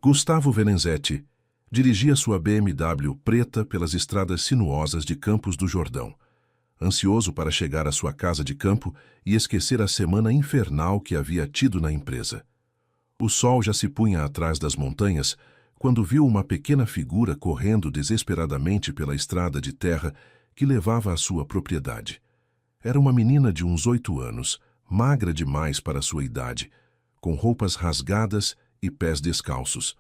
Gustavo Venenzetti dirigia sua BMW preta pelas estradas sinuosas de Campos do Jordão, ansioso para chegar à sua casa de campo e esquecer a semana infernal que havia tido na empresa. O sol já se punha atrás das montanhas quando viu uma pequena figura correndo desesperadamente pela estrada de terra que levava à sua propriedade. Era uma menina de uns 8 anos, magra demais para sua idade, com roupas rasgadas e pés descalços.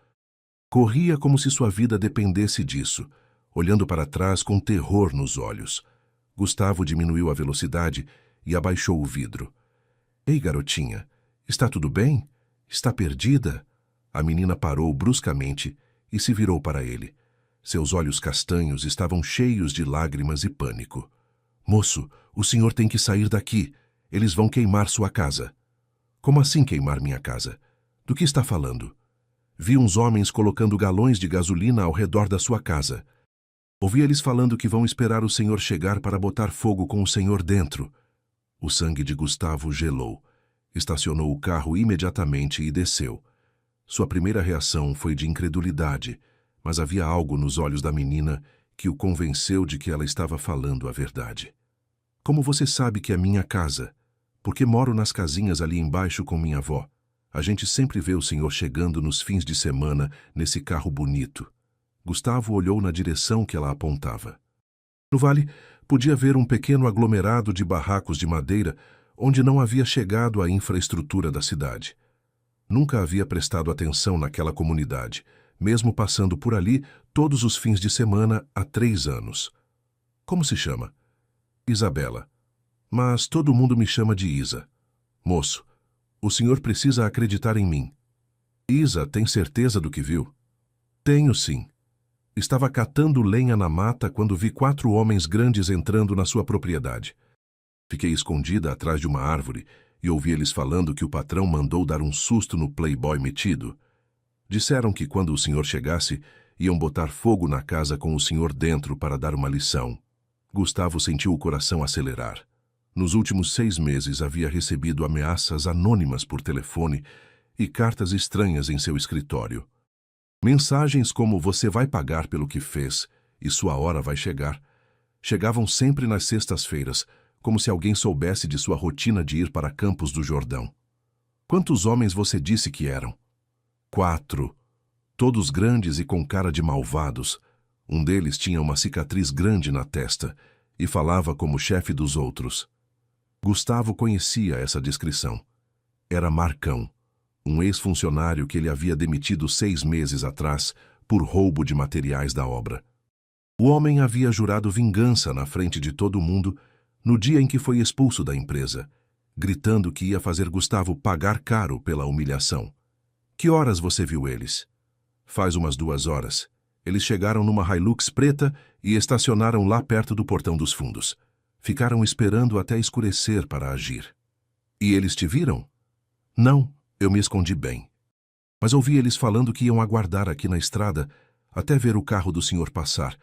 Corria como se sua vida dependesse disso, olhando para trás com terror nos olhos. Gustavo diminuiu a velocidade e abaixou o vidro. Ei, garotinha, está tudo bem? Está perdida? A menina parou bruscamente e se virou para ele. Seus olhos castanhos estavam cheios de lágrimas e pânico. Moço, o senhor tem que sair daqui. Eles vão queimar sua casa. Como assim queimar minha casa? Do que está falando? Vi uns homens colocando galões de gasolina ao redor da sua casa. Ouvi eles falando que vão esperar o senhor chegar para botar fogo com o senhor dentro. O sangue de Gustavo gelou. Estacionou o carro imediatamente e desceu. Sua primeira reação foi de incredulidade, mas havia algo nos olhos da menina que o convenceu de que ela estava falando a verdade. Como você sabe que é minha casa? Porque moro nas casinhas ali embaixo com minha avó. A gente sempre vê o senhor chegando nos fins de semana nesse carro bonito. Gustavo olhou na direção que ela apontava. No vale, podia ver um pequeno aglomerado de barracos de madeira onde não havia chegado a infraestrutura da cidade. Nunca havia prestado atenção naquela comunidade, mesmo passando por ali todos os fins de semana há 3 anos. Como se chama? Isabela. Mas todo mundo me chama de Isa. Moço, o senhor precisa acreditar em mim. Isa tem certeza do que viu? Tenho sim. Estava catando lenha na mata quando vi 4 homens grandes entrando na sua propriedade. Fiquei escondida atrás de uma árvore e ouvi eles falando que o patrão mandou dar um susto no playboy metido. Disseram que quando o senhor chegasse, iam botar fogo na casa com o senhor dentro para dar uma lição. Gustavo sentiu o coração acelerar. Nos últimos 6 meses havia recebido ameaças anônimas por telefone e cartas estranhas em seu escritório. Mensagens como "você vai pagar pelo que fez" e "sua hora vai chegar" chegavam sempre nas sextas-feiras, como se alguém soubesse de sua rotina de ir para Campos do Jordão. Quantos homens você disse que eram? 4. Todos grandes e com cara de malvados. Um deles tinha uma cicatriz grande na testa e falava como chefe dos outros. Gustavo conhecia essa descrição. Era Marcão, um ex-funcionário que ele havia demitido 6 meses atrás por roubo de materiais da obra. O homem havia jurado vingança na frente de todo mundo no dia em que foi expulso da empresa, gritando que ia fazer Gustavo pagar caro pela humilhação. Que horas você viu eles? Faz umas 2 horas. Eles chegaram numa Hilux preta e estacionaram lá perto do portão dos fundos. Ficaram esperando até escurecer para agir. E eles te viram? Não, eu me escondi bem. Mas ouvi eles falando que iam aguardar aqui na estrada até ver o carro do senhor passar,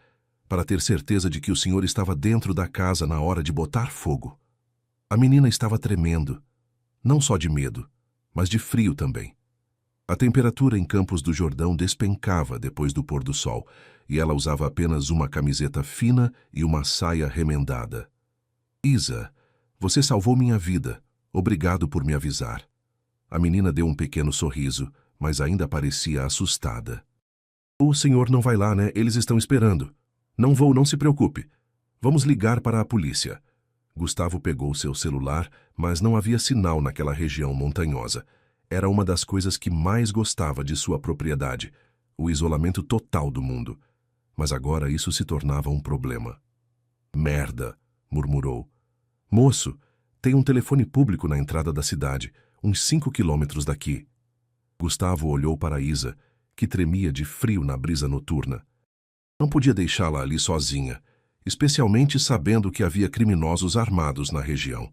para ter certeza de que o senhor estava dentro da casa na hora de botar fogo. A menina estava tremendo, não só de medo, mas de frio também. A temperatura em Campos do Jordão despencava depois do pôr do sol, e ela usava apenas uma camiseta fina e uma saia remendada. Isa, você salvou minha vida. Obrigado por me avisar. A menina deu um pequeno sorriso, mas ainda parecia assustada. O senhor não vai lá, né? Eles estão esperando. Não vou, não se preocupe. Vamos ligar para a polícia. Gustavo pegou seu celular, mas não havia sinal naquela região montanhosa. Era uma das coisas que mais gostava de sua propriedade, o isolamento total do mundo. Mas agora isso se tornava um problema. Merda, murmurou. Moço, tem um telefone público na entrada da cidade, uns 5 quilômetros daqui. Gustavo olhou para Isa, que tremia de frio na brisa noturna. Não podia deixá-la ali sozinha, especialmente sabendo que havia criminosos armados na região.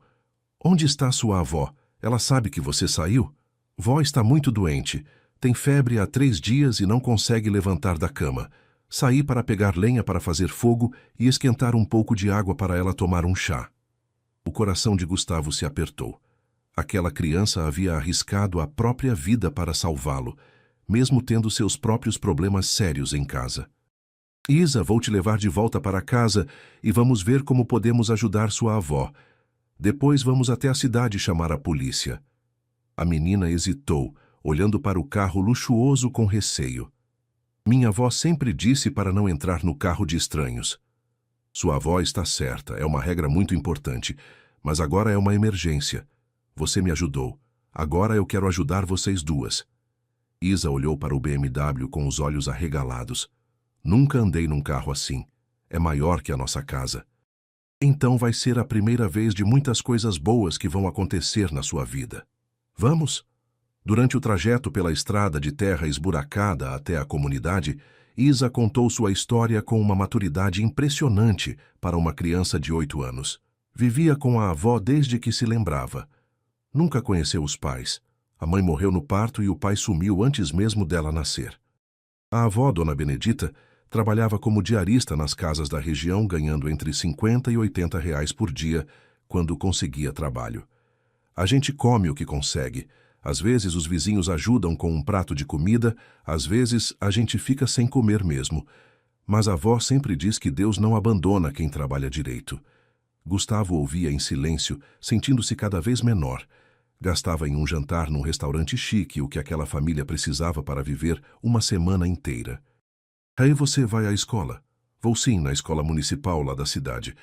Onde está sua avó? Ela sabe que você saiu? Vó está muito doente. Tem febre há 3 dias e não consegue levantar da cama. Saí para pegar lenha para fazer fogo e esquentar um pouco de água para ela tomar um chá. O coração de Gustavo se apertou. Aquela criança havia arriscado a própria vida para salvá-lo, mesmo tendo seus próprios problemas sérios em casa. Isa, vou te levar de volta para casa e vamos ver como podemos ajudar sua avó. Depois vamos até a cidade chamar a polícia. A menina hesitou, olhando para o carro luxuoso com receio. Minha avó sempre disse para não entrar no carro de estranhos. Sua avó está certa, é uma regra muito importante, mas agora é uma emergência. Você me ajudou. Agora eu quero ajudar vocês duas. Isa olhou para o BMW com os olhos arregalados. Nunca andei num carro assim. É maior que a nossa casa. Então vai ser a primeira vez de muitas coisas boas que vão acontecer na sua vida. Vamos? Durante o trajeto pela estrada de terra esburacada até a comunidade, Isa contou sua história com uma maturidade impressionante para uma criança de 8 anos. Vivia com a avó desde que se lembrava. Nunca conheceu os pais. A mãe morreu no parto e o pai sumiu antes mesmo dela nascer. A avó, Dona Benedita, trabalhava como diarista nas casas da região, ganhando entre 50 e 80 reais por dia, quando conseguia trabalho. A gente come o que consegue. Às vezes os vizinhos ajudam com um prato de comida, às vezes a gente fica sem comer mesmo. Mas a avó sempre diz que Deus não abandona quem trabalha direito. Gustavo ouvia em silêncio, sentindo-se cada vez menor. Gastava em um jantar num restaurante chique o que aquela família precisava para viver uma semana inteira. Aí você vai à escola. Vou sim, na escola municipal lá da cidade.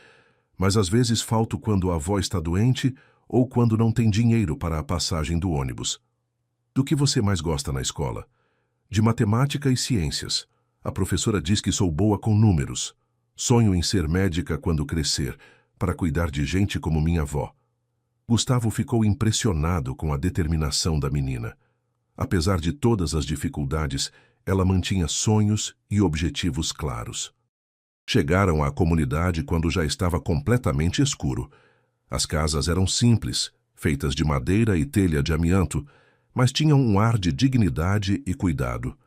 Mas às vezes falto quando a avó está doente ou quando não tem dinheiro para a passagem do ônibus. Do que você mais gosta na escola? De matemática e ciências. A professora diz que sou boa com números. Sonho em ser médica quando crescer, para cuidar de gente como minha avó. Gustavo ficou impressionado com a determinação da menina. Apesar de todas as dificuldades, ela mantinha sonhos e objetivos claros. Chegaram à comunidade quando já estava completamente escuro. As casas eram simples, feitas de madeira e telha de amianto, mas tinham um ar de dignidade e cuidado.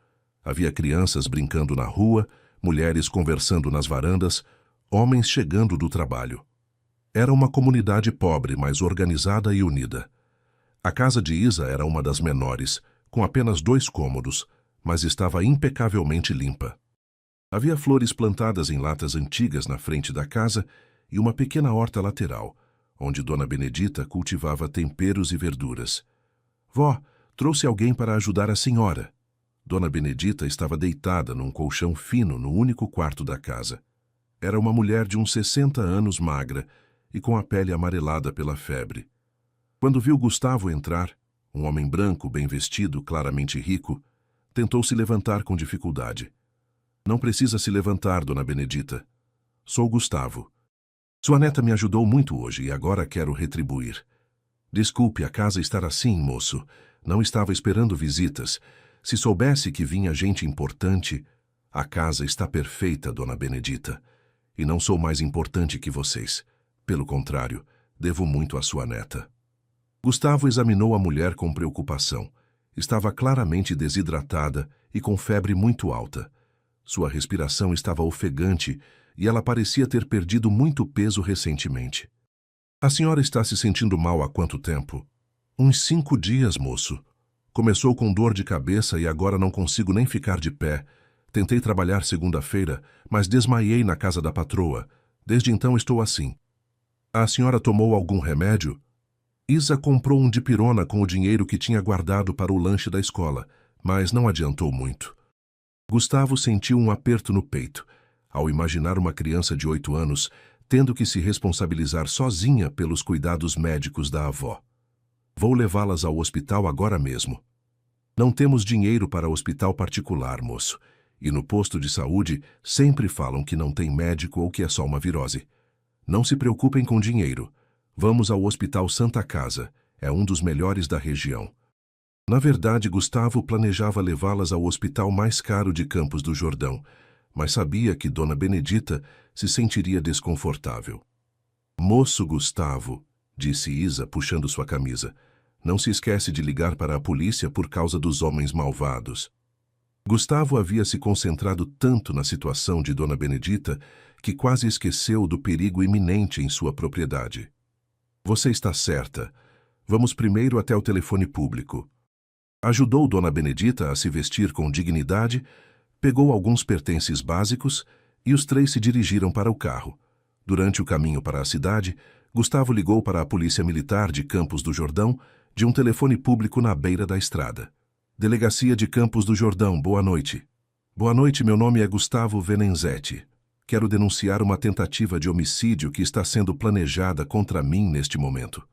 Havia crianças brincando na rua, mulheres conversando nas varandas, homens chegando do trabalho. Era uma comunidade pobre, mas organizada e unida. A casa de Isa era uma das menores, com apenas 2 cômodos, mas estava impecavelmente limpa. Havia flores plantadas em latas antigas na frente da casa e uma pequena horta lateral, onde Dona Benedita cultivava temperos e verduras. Vó, trouxe alguém para ajudar a senhora. Dona Benedita estava deitada num colchão fino no único quarto da casa. Era uma mulher de uns 60 anos, magra e com a pele amarelada pela febre. Quando viu Gustavo entrar, um homem branco, bem vestido, claramente rico, tentou se levantar com dificuldade. Não precisa se levantar, Dona Benedita. Sou Gustavo. Sua neta me ajudou muito hoje e agora quero retribuir. Desculpe a casa estar assim, moço. Não estava esperando visitas. Se soubesse que vinha gente importante... A casa está perfeita, Dona Benedita. E não sou mais importante que vocês. Pelo contrário, devo muito à sua neta. Gustavo examinou a mulher com preocupação. Estava claramente desidratada e com febre muito alta. Sua respiração estava ofegante e ela parecia ter perdido muito peso recentemente. A senhora está se sentindo mal há quanto tempo? Uns 5 dias, moço. Começou com dor de cabeça e agora não consigo nem ficar de pé. Tentei trabalhar segunda-feira, mas desmaiei na casa da patroa. Desde então estou assim. A senhora tomou algum remédio? Isa comprou um dipirona com o dinheiro que tinha guardado para o lanche da escola, mas não adiantou muito. Gustavo sentiu um aperto no peito, ao imaginar uma criança de 8 anos tendo que se responsabilizar sozinha pelos cuidados médicos da avó. Vou levá-las ao hospital agora mesmo. Não temos dinheiro para hospital particular, moço, e no posto de saúde sempre falam que não tem médico ou que é só uma virose. Não se preocupem com dinheiro. Vamos ao Hospital Santa Casa, é um dos melhores da região. Na verdade, Gustavo planejava levá-las ao hospital mais caro de Campos do Jordão, mas sabia que Dona Benedita se sentiria desconfortável. Moço Gustavo, disse Isa, puxando sua camisa, não se esquece de ligar para a polícia por causa dos homens malvados. Gustavo havia se concentrado tanto na situação de Dona Benedita que quase esqueceu do perigo iminente em sua propriedade. Você está certa. Vamos primeiro até o telefone público. Ajudou Dona Benedita a se vestir com dignidade, pegou alguns pertences básicos e os três se dirigiram para o carro. Durante o caminho para a cidade, Gustavo ligou para a Polícia Militar de Campos do Jordão de um telefone público na beira da estrada. Delegacia de Campos do Jordão, boa noite. Boa noite, meu nome é Gustavo Venenzetti. Quero denunciar uma tentativa de homicídio que está sendo planejada contra mim neste momento.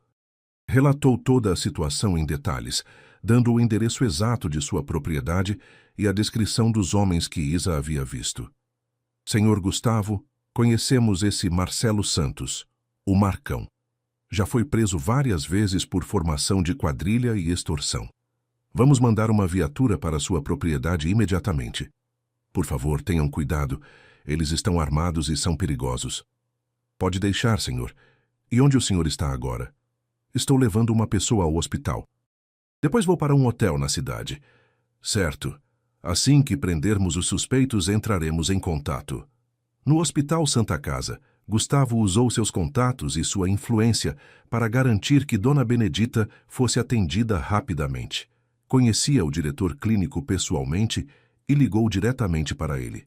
Relatou toda a situação em detalhes, dando o endereço exato de sua propriedade e a descrição dos homens que Isa havia visto. Senhor Gustavo, conhecemos esse Marcelo Santos, o Marcão. Já foi preso várias vezes por formação de quadrilha e extorsão. Vamos mandar uma viatura para sua propriedade imediatamente. Por favor, tenham cuidado. Eles estão armados e são perigosos. Pode deixar, senhor. E onde o senhor está agora? Estou levando uma pessoa ao hospital. Depois vou para um hotel na cidade. Certo. Assim que prendermos os suspeitos, entraremos em contato. No Hospital Santa Casa, Gustavo usou seus contatos e sua influência para garantir que Dona Benedita fosse atendida rapidamente. Conhecia o diretor clínico pessoalmente e ligou diretamente para ele.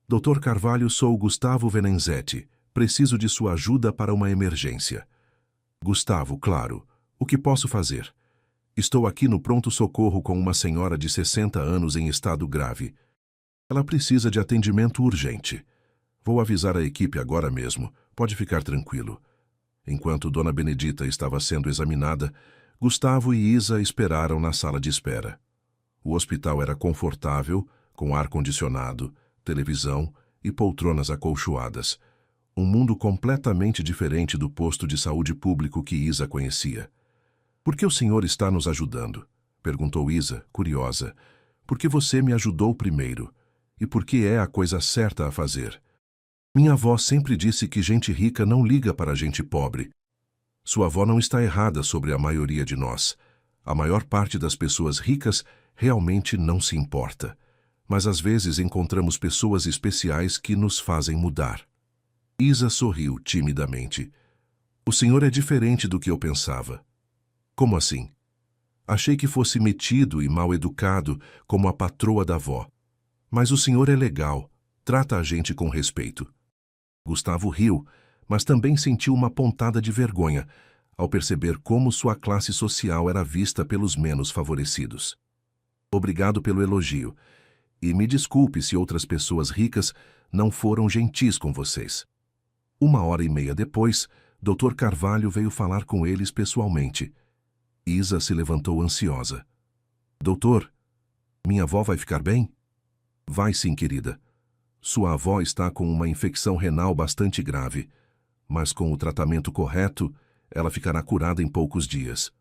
Dr. Carvalho, sou Gustavo Venenzetti. Preciso de sua ajuda para uma emergência. Gustavo, claro. O que posso fazer? Estou aqui no pronto-socorro com uma senhora de 60 anos em estado grave. Ela precisa de atendimento urgente. Vou avisar a equipe agora mesmo. Pode ficar tranquilo. Enquanto Dona Benedita estava sendo examinada, Gustavo e Isa esperaram na sala de espera. O hospital era confortável, com ar-condicionado, televisão e poltronas acolchoadas. Um mundo completamente diferente do posto de saúde público que Isa conhecia. Por que o senhor está nos ajudando? Perguntou Isa, curiosa. Porque você me ajudou primeiro. E porque é a coisa certa a fazer. Minha avó sempre disse que gente rica não liga para gente pobre. Sua avó não está errada sobre a maioria de nós. A maior parte das pessoas ricas realmente não se importa. Mas às vezes encontramos pessoas especiais que nos fazem mudar. Isa sorriu timidamente. O senhor é diferente do que eu pensava. Como assim? Achei que fosse metido e mal educado como a patroa da avó. Mas o senhor é legal, trata a gente com respeito. Gustavo riu, mas também sentiu uma pontada de vergonha ao perceber como sua classe social era vista pelos menos favorecidos. Obrigado pelo elogio, e me desculpe se outras pessoas ricas não foram gentis com vocês. 1h30 depois, Dr. Carvalho veio falar com eles pessoalmente. Isa se levantou ansiosa. Doutor, minha avó vai ficar bem? Vai sim, querida. Sua avó está com uma infecção renal bastante grave, mas com o tratamento correto, ela ficará curada em poucos dias.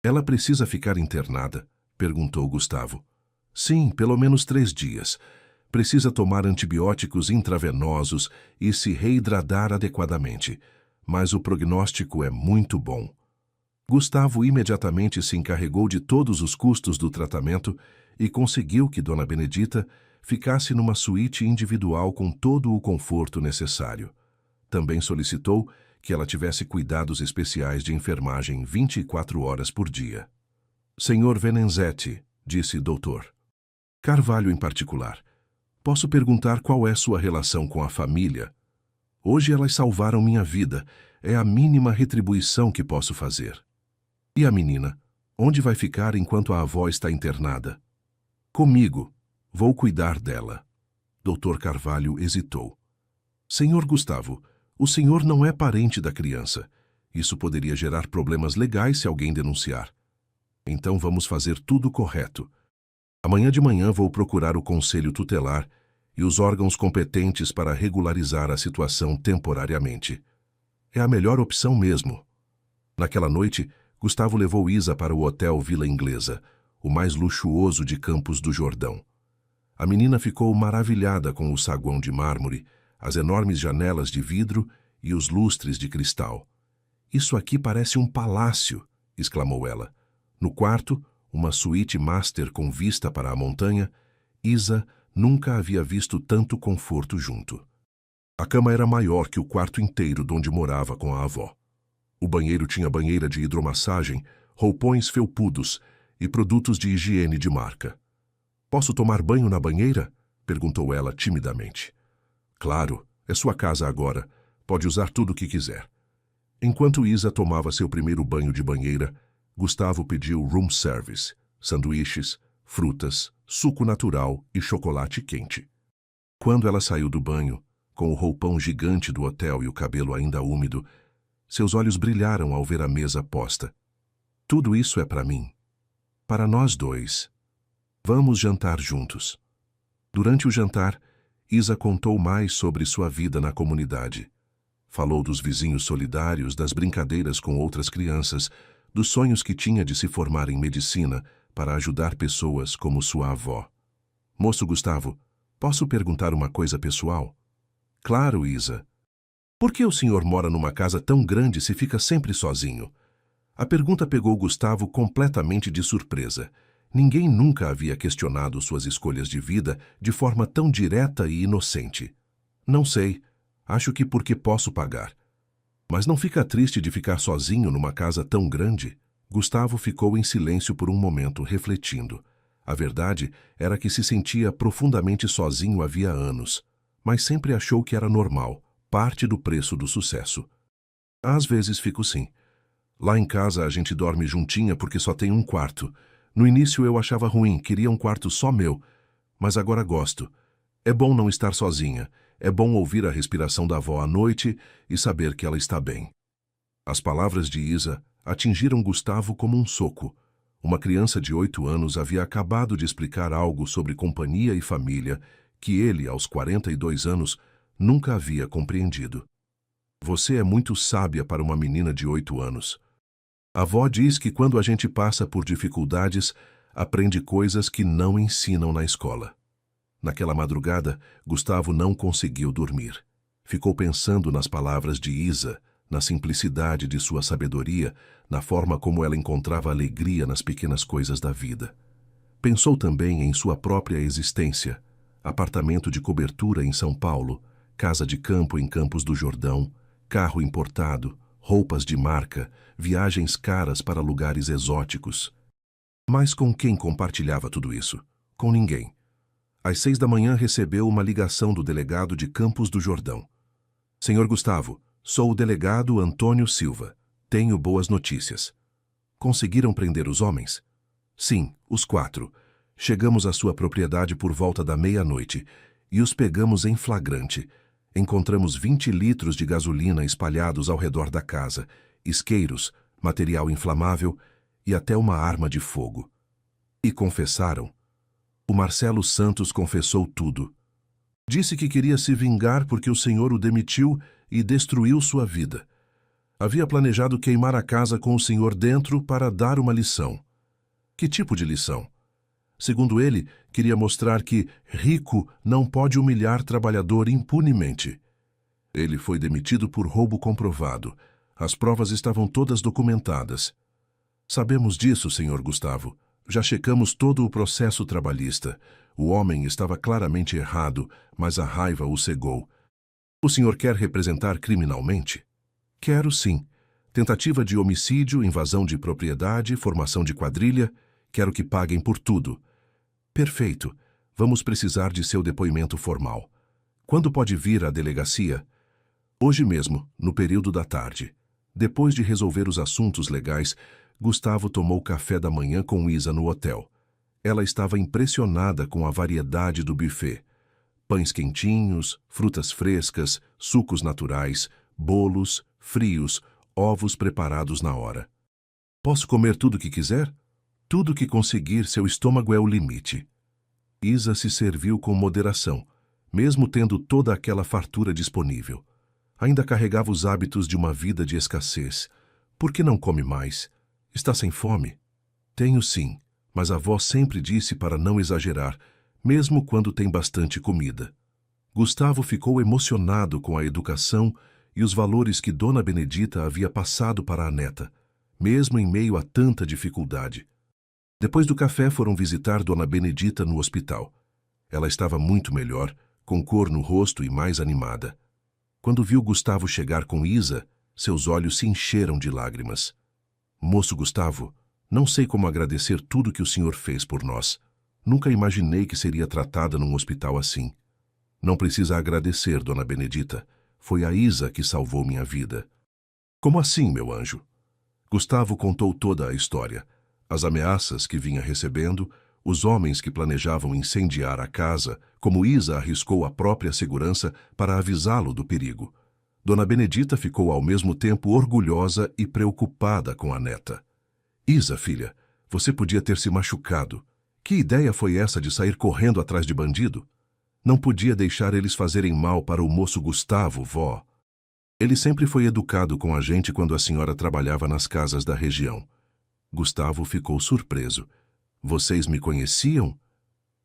Ela precisa ficar internada? Perguntou Gustavo. Sim, pelo menos 3 dias. Precisa tomar antibióticos intravenosos e se reidratar adequadamente, mas o prognóstico é muito bom. Gustavo imediatamente se encarregou de todos os custos do tratamento e conseguiu que Dona Benedita ficasse numa suíte individual com todo o conforto necessário. Também solicitou que ela tivesse cuidados especiais de enfermagem 24 horas por dia. Senhor Venenzetti, disse doutor. Carvalho em particular. Posso perguntar qual é sua relação com a família? Hoje elas salvaram minha vida. É a mínima retribuição que posso fazer. E a menina? Onde vai ficar enquanto a avó está internada? Comigo. Vou cuidar dela. Dr. Carvalho hesitou. Senhor Gustavo, o senhor não é parente da criança. Isso poderia gerar problemas legais se alguém denunciar. Então vamos fazer tudo correto. Amanhã de manhã vou procurar o conselho tutelar e os órgãos competentes para regularizar a situação temporariamente. É a melhor opção mesmo. Naquela noite, Gustavo levou Isa para o Hotel Vila Inglesa, o mais luxuoso de Campos do Jordão. A menina ficou maravilhada com o saguão de mármore, as enormes janelas de vidro e os lustres de cristal. Isso aqui parece um palácio, exclamou ela. No quarto, uma suíte master com vista para a montanha, Isa nunca havia visto tanto conforto junto. A cama era maior que o quarto inteiro onde morava com a avó. O banheiro tinha banheira de hidromassagem, roupões felpudos e produtos de higiene de marca. Posso tomar banho na banheira? Perguntou ela timidamente. Claro, é sua casa agora. Pode usar tudo o que quiser. Enquanto Isa tomava seu primeiro banho de banheira, Gustavo pediu room service, sanduíches, frutas, suco natural e chocolate quente. Quando ela saiu do banho, com o roupão gigante do hotel e o cabelo ainda úmido, seus olhos brilharam ao ver a mesa posta. Tudo isso é para mim. Para nós dois. Vamos jantar juntos. Durante o jantar, Isa contou mais sobre sua vida na comunidade. Falou dos vizinhos solidários, das brincadeiras com outras crianças, dos sonhos que tinha de se formar em medicina para ajudar pessoas como sua avó. Moço Gustavo, posso perguntar uma coisa pessoal? Claro, Isa. Por que o senhor mora numa casa tão grande se fica sempre sozinho? A pergunta pegou Gustavo completamente de surpresa. Ninguém nunca havia questionado suas escolhas de vida de forma tão direta e inocente. Não sei. Acho que porque posso pagar. Mas não fica triste de ficar sozinho numa casa tão grande? Gustavo ficou em silêncio por um momento, refletindo. A verdade era que se sentia profundamente sozinho havia anos, mas sempre achou que era normal, parte do preço do sucesso. Às vezes fico sim. Lá em casa a gente dorme juntinha porque só tem um quarto. No início eu achava ruim, queria um quarto só meu, mas agora gosto. É bom não estar sozinha, é bom ouvir a respiração da avó à noite e saber que ela está bem. As palavras de Isa atingiram Gustavo como um soco. Uma criança de 8 anos havia acabado de explicar algo sobre companhia e família que ele, aos 42 anos, nunca havia compreendido. Você é muito sábia para uma menina de 8 anos. A avó diz que quando a gente passa por dificuldades, aprende coisas que não ensinam na escola. Naquela madrugada, Gustavo não conseguiu dormir. Ficou pensando nas palavras de Isa, na simplicidade de sua sabedoria, na forma como ela encontrava alegria nas pequenas coisas da vida. Pensou também em sua própria existência, apartamento de cobertura em São Paulo, casa de campo em Campos do Jordão, carro importado, roupas de marca, viagens caras para lugares exóticos. Mas com quem compartilhava tudo isso? Com ninguém. Às 6 da manhã recebeu uma ligação do delegado de Campos do Jordão. Senhor Gustavo, sou o delegado Antônio Silva. Tenho boas notícias. Conseguiram prender os homens? Sim, os 4. Chegamos à sua propriedade por volta da meia-noite e os pegamos em flagrante. Encontramos 20 litros de gasolina espalhados ao redor da casa, isqueiros, material inflamável e até uma arma de fogo. E confessaram. O Marcelo Santos confessou tudo. Disse que queria se vingar porque o senhor o demitiu e destruiu sua vida. Havia planejado queimar a casa com o senhor dentro para dar uma lição. Que tipo de lição? Segundo ele, queria mostrar que rico não pode humilhar trabalhador impunemente. Ele foi demitido por roubo comprovado. As provas estavam todas documentadas. Sabemos disso, senhor Gustavo. Já checamos todo o processo trabalhista. O homem estava claramente errado, mas a raiva o cegou. O senhor quer representar criminalmente? Quero sim. Tentativa de homicídio, invasão de propriedade, formação de quadrilha. Quero que paguem por tudo. Perfeito. Vamos precisar de seu depoimento formal. Quando pode vir à delegacia? Hoje mesmo, no período da tarde. Depois de resolver os assuntos legais, Gustavo tomou café da manhã com Isa no hotel. Ela estava impressionada com a variedade do buffet. Pães quentinhos, frutas frescas, sucos naturais, bolos, frios, ovos preparados na hora. Posso comer tudo o que quiser? Tudo que conseguir, seu estômago é o limite. Isa se serviu com moderação, mesmo tendo toda aquela fartura disponível. Ainda carregava os hábitos de uma vida de escassez. Por que não come mais? Está sem fome? Tenho sim, mas a avó sempre disse para não exagerar, mesmo quando tem bastante comida. Gustavo ficou emocionado com a educação e os valores que Dona Benedita havia passado para a neta, mesmo em meio a tanta dificuldade. Depois do café foram visitar Dona Benedita no hospital. Ela estava muito melhor, com cor no rosto e mais animada. Quando viu Gustavo chegar com Isa, seus olhos se encheram de lágrimas. Moço Gustavo, Não sei como agradecer tudo que o senhor fez por nós. Nunca imaginei que seria tratada num hospital assim. Não precisa agradecer, dona Benedita. Foi a Isa que salvou minha vida. Como assim, meu anjo? Gustavo contou toda a história. As ameaças que vinha recebendo, os homens que planejavam incendiar a casa, como Isa arriscou a própria segurança para avisá-lo do perigo. Dona Benedita ficou ao mesmo tempo orgulhosa e preocupada com a neta. Isa, filha, você podia ter se machucado. Que ideia foi essa de sair correndo atrás de bandido? Não podia deixar eles fazerem mal para o moço Gustavo, vó. Ele sempre foi educado com a gente quando a senhora trabalhava nas casas da região. Gustavo ficou surpreso. Vocês me conheciam?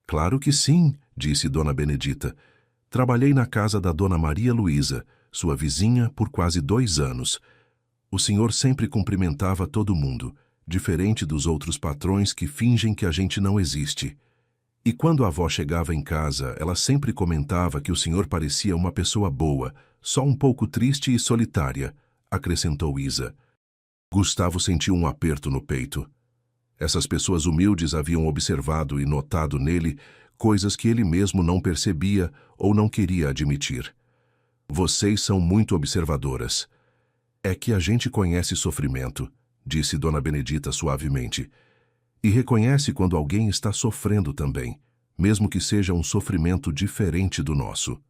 Claro que sim, disse Dona Benedita. Trabalhei na casa da Dona Maria Luísa, sua vizinha, por quase 2 anos. O senhor sempre cumprimentava todo mundo, diferente dos outros patrões que fingem que a gente não existe. E quando a avó chegava em casa, ela sempre comentava que o senhor parecia uma pessoa boa, só um pouco triste e solitária, acrescentou Isa. Gustavo sentiu um aperto no peito. Essas pessoas humildes haviam observado e notado nele coisas que ele mesmo não percebia ou não queria admitir. Vocês são muito observadoras. É que a gente conhece sofrimento, disse Dona Benedita suavemente, e reconhece quando alguém está sofrendo também, mesmo que seja um sofrimento diferente do nosso.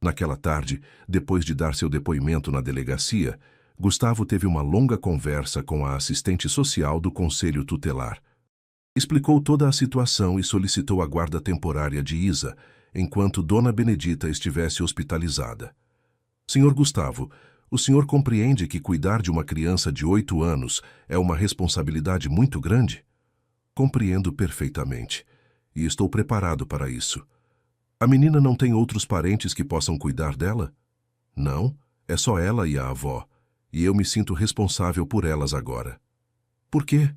Naquela tarde, depois de dar seu depoimento na delegacia, Gustavo teve uma longa conversa com a assistente social do Conselho Tutelar. Explicou toda a situação e solicitou a guarda temporária de Isa, enquanto Dona Benedita estivesse hospitalizada. Senhor Gustavo, o senhor compreende que cuidar de uma criança de 8 anos é uma responsabilidade muito grande? Compreendo perfeitamente, e estou preparado para isso. A menina não tem outros parentes que possam cuidar dela? Não, é só ela e a avó, e eu me sinto responsável por elas agora. Por quê?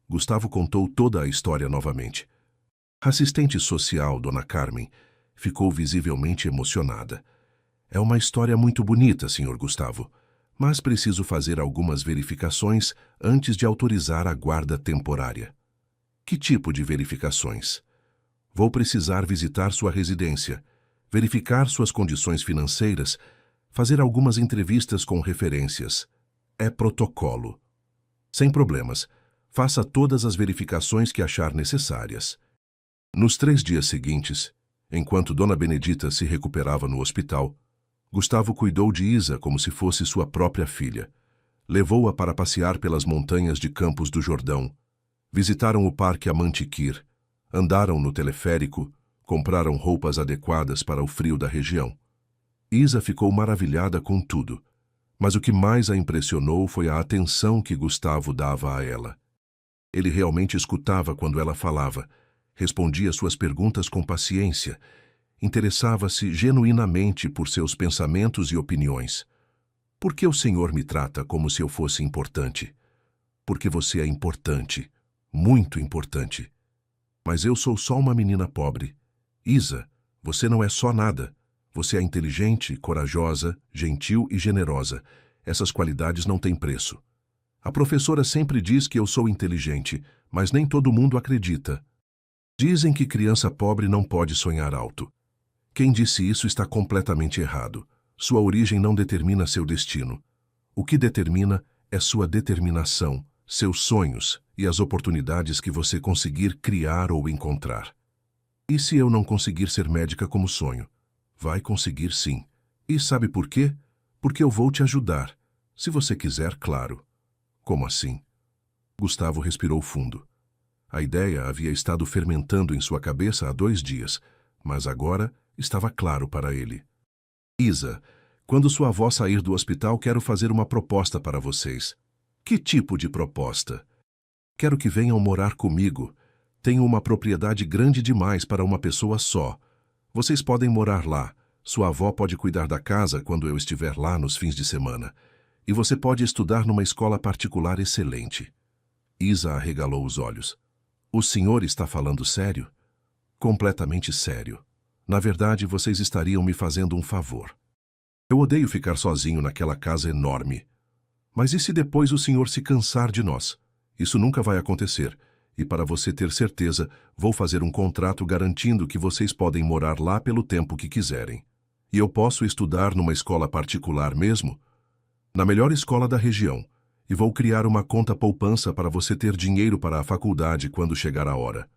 Gustavo contou toda a história novamente. A assistente social, Dona Carmen, ficou visivelmente emocionada. É uma história muito bonita, Sr. Gustavo, mas preciso fazer algumas verificações antes de autorizar a guarda temporária. Que tipo de verificações? Vou precisar visitar sua residência, verificar suas condições financeiras, fazer algumas entrevistas com referências. É protocolo. Sem problemas, faça todas as verificações que achar necessárias. Nos 3 dias seguintes, enquanto Dona Benedita se recuperava no hospital, Gustavo cuidou de Isa como se fosse sua própria filha. Levou-a para passear pelas montanhas de Campos do Jordão. Visitaram o Parque Amantiquir, andaram no teleférico, compraram roupas adequadas para o frio da região. Isa ficou maravilhada com tudo, mas o que mais a impressionou foi a atenção que Gustavo dava a ela. Ele realmente escutava quando ela falava, respondia suas perguntas com paciência, interessava-se genuinamente por seus pensamentos e opiniões. Por que o senhor me trata como se eu fosse importante? Porque você é importante, muito importante. Mas eu sou só uma menina pobre. Isa, você não é só nada. Você é inteligente, corajosa, gentil e generosa. Essas qualidades não têm preço. A professora sempre diz que eu sou inteligente, mas nem todo mundo acredita. Dizem que criança pobre não pode sonhar alto. Quem disse isso está completamente errado. Sua origem não determina seu destino. O que determina é sua determinação, seus sonhos e as oportunidades que você conseguir criar ou encontrar. E se eu não conseguir ser médica como sonho? Vai conseguir sim. E sabe por quê? Porque eu vou te ajudar. Se você quiser, claro. Como assim? Gustavo respirou fundo. A ideia havia estado fermentando em sua cabeça há 2 dias, mas agora estava claro para ele. Isa, quando sua avó sair do hospital, quero fazer uma proposta para vocês. Que tipo de proposta? Quero que venham morar comigo. Tenho uma propriedade grande demais para uma pessoa só. Vocês podem morar lá. Sua avó pode cuidar da casa quando eu estiver lá nos fins de semana. E você pode estudar numa escola particular excelente. Isa arregalou os olhos. O senhor está falando sério? Completamente sério. Na verdade, vocês estariam me fazendo um favor. Eu odeio ficar sozinho naquela casa enorme. Mas e se depois o senhor se cansar de nós? Isso nunca vai acontecer. E para você ter certeza, vou fazer um contrato garantindo que vocês podem morar lá pelo tempo que quiserem. E eu posso estudar numa escola particular mesmo? Na melhor escola da região. E vou criar uma conta poupança para você ter dinheiro para a faculdade quando chegar a hora.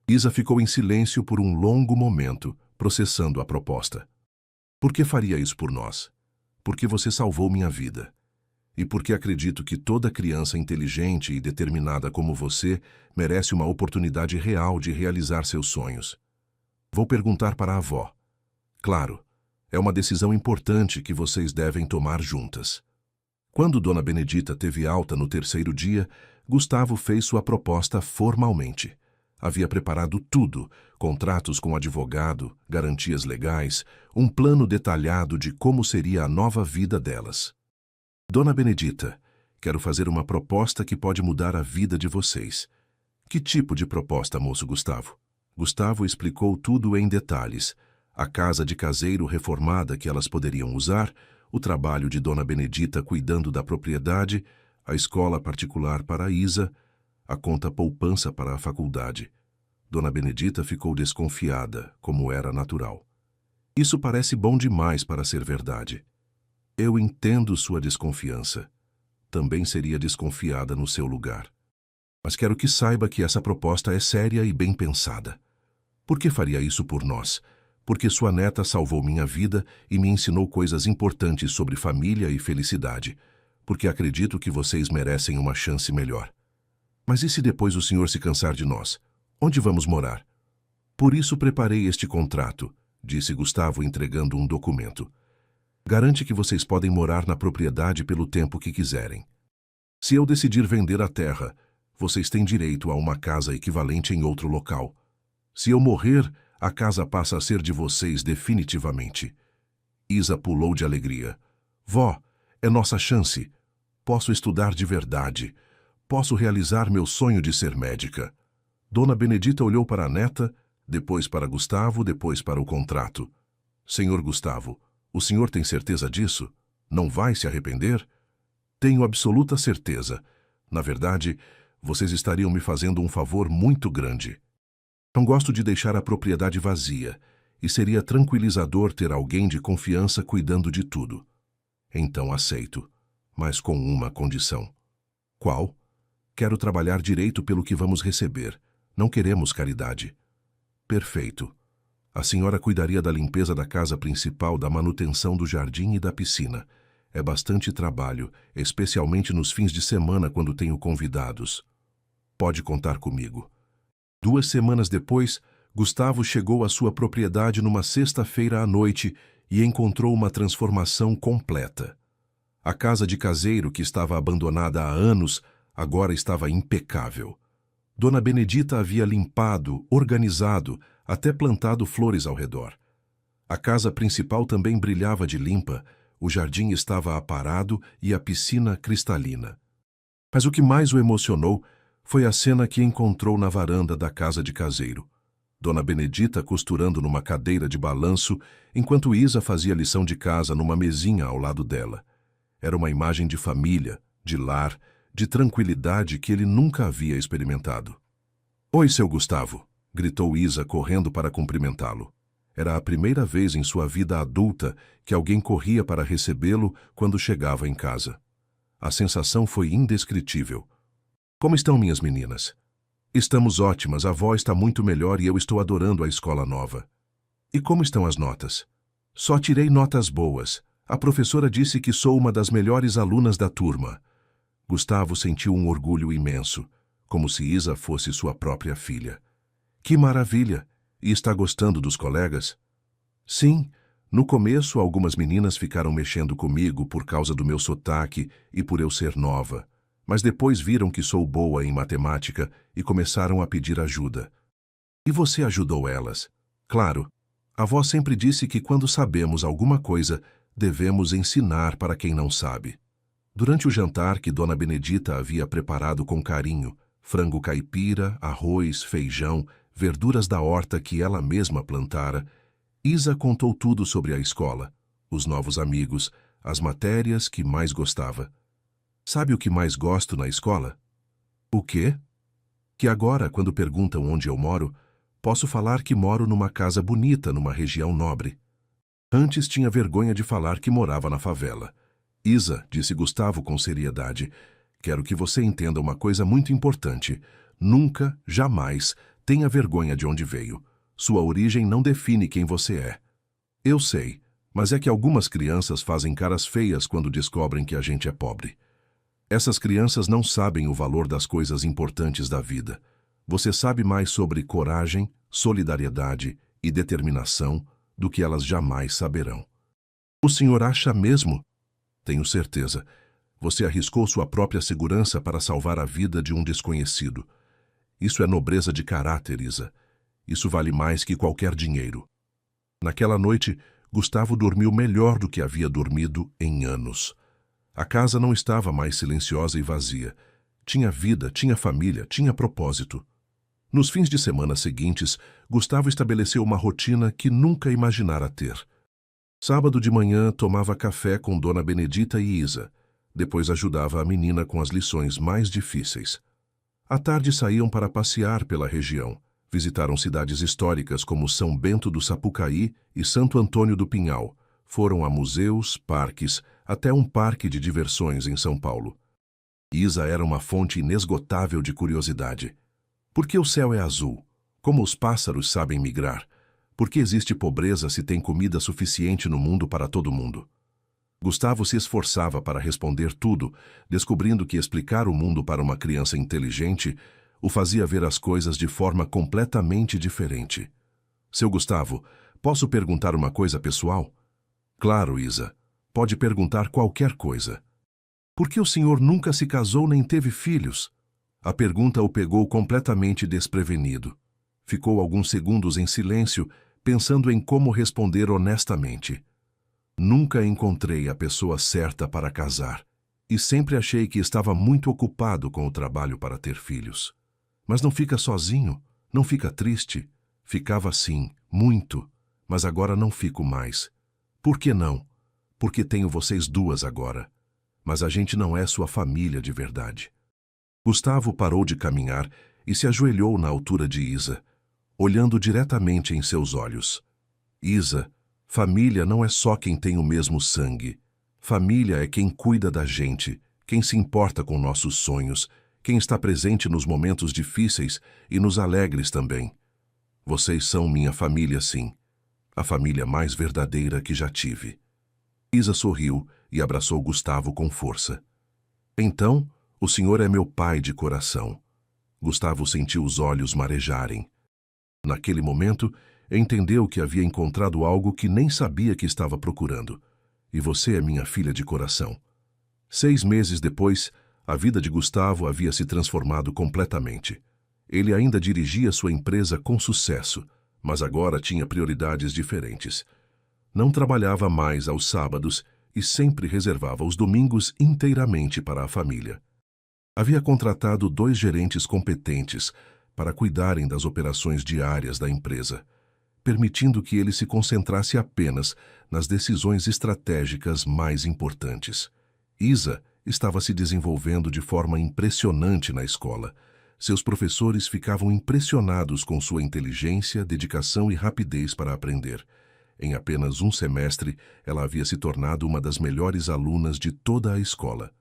Isa ficou em silêncio por um longo momento, processando a proposta. Por que faria isso por nós? Porque você salvou minha vida. E porque acredito que toda criança inteligente e determinada como você merece uma oportunidade real de realizar seus sonhos. Vou perguntar para a avó. Claro, é uma decisão importante que vocês devem tomar juntas. Quando Dona Benedita teve alta no terceiro dia, Gustavo fez sua proposta formalmente. Havia preparado tudo, contratos com advogado, garantias legais, um plano detalhado de como seria a nova vida delas. Dona Benedita, quero fazer uma proposta que pode mudar a vida de vocês. Que tipo de proposta, moço Gustavo? Gustavo explicou tudo em detalhes. A casa de caseiro reformada que elas poderiam usar, o trabalho de Dona Benedita cuidando da propriedade, a escola particular para a Isa, a conta poupança para a faculdade. Dona Benedita ficou desconfiada, como era natural. Isso parece bom demais para ser verdade. Eu entendo sua desconfiança. Também seria desconfiada no seu lugar. Mas quero que saiba que essa proposta é séria e bem pensada. Por que faria isso por nós? Porque sua neta salvou minha vida e me ensinou coisas importantes sobre família e felicidade. Porque acredito que vocês merecem uma chance melhor. Mas e se depois o senhor se cansar de nós? Onde vamos morar? Por isso preparei este contrato, disse Gustavo entregando um documento. Garante que vocês podem morar na propriedade pelo tempo que quiserem. Se eu decidir vender a terra, vocês têm direito a uma casa equivalente em outro local. Se eu morrer, a casa passa a ser de vocês definitivamente. Isa pulou de alegria. Vó, é nossa chance. Posso estudar de verdade. Posso realizar meu sonho de ser médica. Dona Benedita olhou para a neta, depois para Gustavo, depois para o contrato. Senhor Gustavo, o senhor tem certeza disso? Não vai se arrepender? Tenho absoluta certeza. Na verdade, vocês estariam me fazendo um favor muito grande. Não gosto de deixar a propriedade vazia, e seria tranquilizador ter alguém de confiança cuidando de tudo. Então aceito, mas com uma condição. Qual? Quero trabalhar direito pelo que vamos receber. Não queremos caridade. Perfeito. A senhora cuidaria da limpeza da casa principal, da manutenção do jardim e da piscina. É bastante trabalho, especialmente nos fins de semana quando tenho convidados. Pode contar comigo. 2 semanas depois, Gustavo chegou à sua propriedade numa sexta-feira à noite e encontrou uma transformação completa. A casa de caseiro, que estava abandonada há anos, agora estava impecável. Dona Benedita havia limpado, organizado, até plantado flores ao redor. A casa principal também brilhava de limpa, o jardim estava aparado e a piscina cristalina. Mas o que mais o emocionou foi a cena que encontrou na varanda da casa de caseiro. Dona Benedita costurando numa cadeira de balanço, enquanto Isa fazia lição de casa numa mesinha ao lado dela. Era uma imagem de família, de lar, de tranquilidade que ele nunca havia experimentado. Oi, seu Gustavo! Gritou Isa correndo para cumprimentá-lo. Era a primeira vez em sua vida adulta que alguém corria para recebê-lo quando chegava em casa. A sensação foi indescritível. Como estão minhas meninas? Estamos ótimas, a avó está muito melhor e eu estou adorando a escola nova. E como estão as notas? Só tirei notas boas. A professora disse que sou uma das melhores alunas da turma. Gustavo sentiu um orgulho imenso, como se Isa fosse sua própria filha. Que maravilha! E está gostando dos colegas? Sim, no começo algumas meninas ficaram mexendo comigo por causa do meu sotaque e por eu ser nova, mas depois viram que sou boa em matemática e começaram a pedir ajuda. E você ajudou elas? Claro. A avó sempre disse que quando sabemos alguma coisa, devemos ensinar para quem não sabe. Durante o jantar que Dona Benedita havia preparado com carinho, frango caipira, arroz, feijão, verduras da horta que ela mesma plantara, Isa contou tudo sobre a escola, os novos amigos, as matérias que mais gostava. Sabe o que mais gosto na escola? O quê? Que agora, quando perguntam onde eu moro, posso falar que moro numa casa bonita, numa região nobre. Antes tinha vergonha de falar que morava na favela. Isa, disse Gustavo com seriedade, quero que você entenda uma coisa muito importante. Nunca, jamais, tenha vergonha de onde veio. Sua origem não define quem você é. Eu sei, mas é que algumas crianças fazem caras feias quando descobrem que a gente é pobre. Essas crianças não sabem o valor das coisas importantes da vida. Você sabe mais sobre coragem, solidariedade e determinação do que elas jamais saberão. O senhor acha mesmo? Tenho certeza. Você arriscou sua própria segurança para salvar a vida de um desconhecido. Isso é nobreza de caráter, Isa. Isso vale mais que qualquer dinheiro. Naquela noite, Gustavo dormiu melhor do que havia dormido em anos. A casa não estava mais silenciosa e vazia. Tinha vida, tinha família, tinha propósito. Nos fins de semana seguintes, Gustavo estabeleceu uma rotina que nunca imaginara ter. Sábado de manhã, tomava café com Dona Benedita e Isa. Depois ajudava a menina com as lições mais difíceis. À tarde saíam para passear pela região. Visitaram cidades históricas como São Bento do Sapucaí e Santo Antônio do Pinhal. Foram a museus, parques, até um parque de diversões em São Paulo. Isa era uma fonte inesgotável de curiosidade. Por que o céu é azul? Como os pássaros sabem migrar? Por que existe pobreza se tem comida suficiente no mundo para todo mundo? Gustavo se esforçava para responder tudo, descobrindo que explicar o mundo para uma criança inteligente o fazia ver as coisas de forma completamente diferente. Seu Gustavo, posso perguntar uma coisa pessoal? Claro, Isa. Pode perguntar qualquer coisa. Por que o senhor nunca se casou nem teve filhos? A pergunta o pegou completamente desprevenido. Ficou alguns segundos em silêncio, pensando em como responder honestamente. Nunca encontrei a pessoa certa para casar, e sempre achei que estava muito ocupado com o trabalho para ter filhos. Mas não fica sozinho? Não fica triste? Ficava sim, muito, mas agora não fico mais. Por que não? Porque tenho vocês duas agora. Mas a gente não é sua família de verdade. Gustavo parou de caminhar e se ajoelhou na altura de Isa, olhando diretamente em seus olhos. Isa, família não é só quem tem o mesmo sangue. Família é quem cuida da gente, quem se importa com nossos sonhos, quem está presente nos momentos difíceis e nos alegres também. Vocês são minha família, sim. A família mais verdadeira que já tive. Isa sorriu e abraçou Gustavo com força. Então, o senhor é meu pai de coração. Gustavo sentiu os olhos marejarem. Naquele momento, entendeu que havia encontrado algo que nem sabia que estava procurando. E você é minha filha de coração. 6 meses depois, a vida de Gustavo havia se transformado completamente. Ele ainda dirigia sua empresa com sucesso, mas agora tinha prioridades diferentes. Não trabalhava mais aos sábados e sempre reservava os domingos inteiramente para a família. Havia contratado 2 gerentes competentes para cuidarem das operações diárias da empresa, permitindo que ele se concentrasse apenas nas decisões estratégicas mais importantes. Isa estava se desenvolvendo de forma impressionante na escola. Seus professores ficavam impressionados com sua inteligência, dedicação e rapidez para aprender. Em apenas um semestre, ela havia se tornado uma das melhores alunas de toda a escola.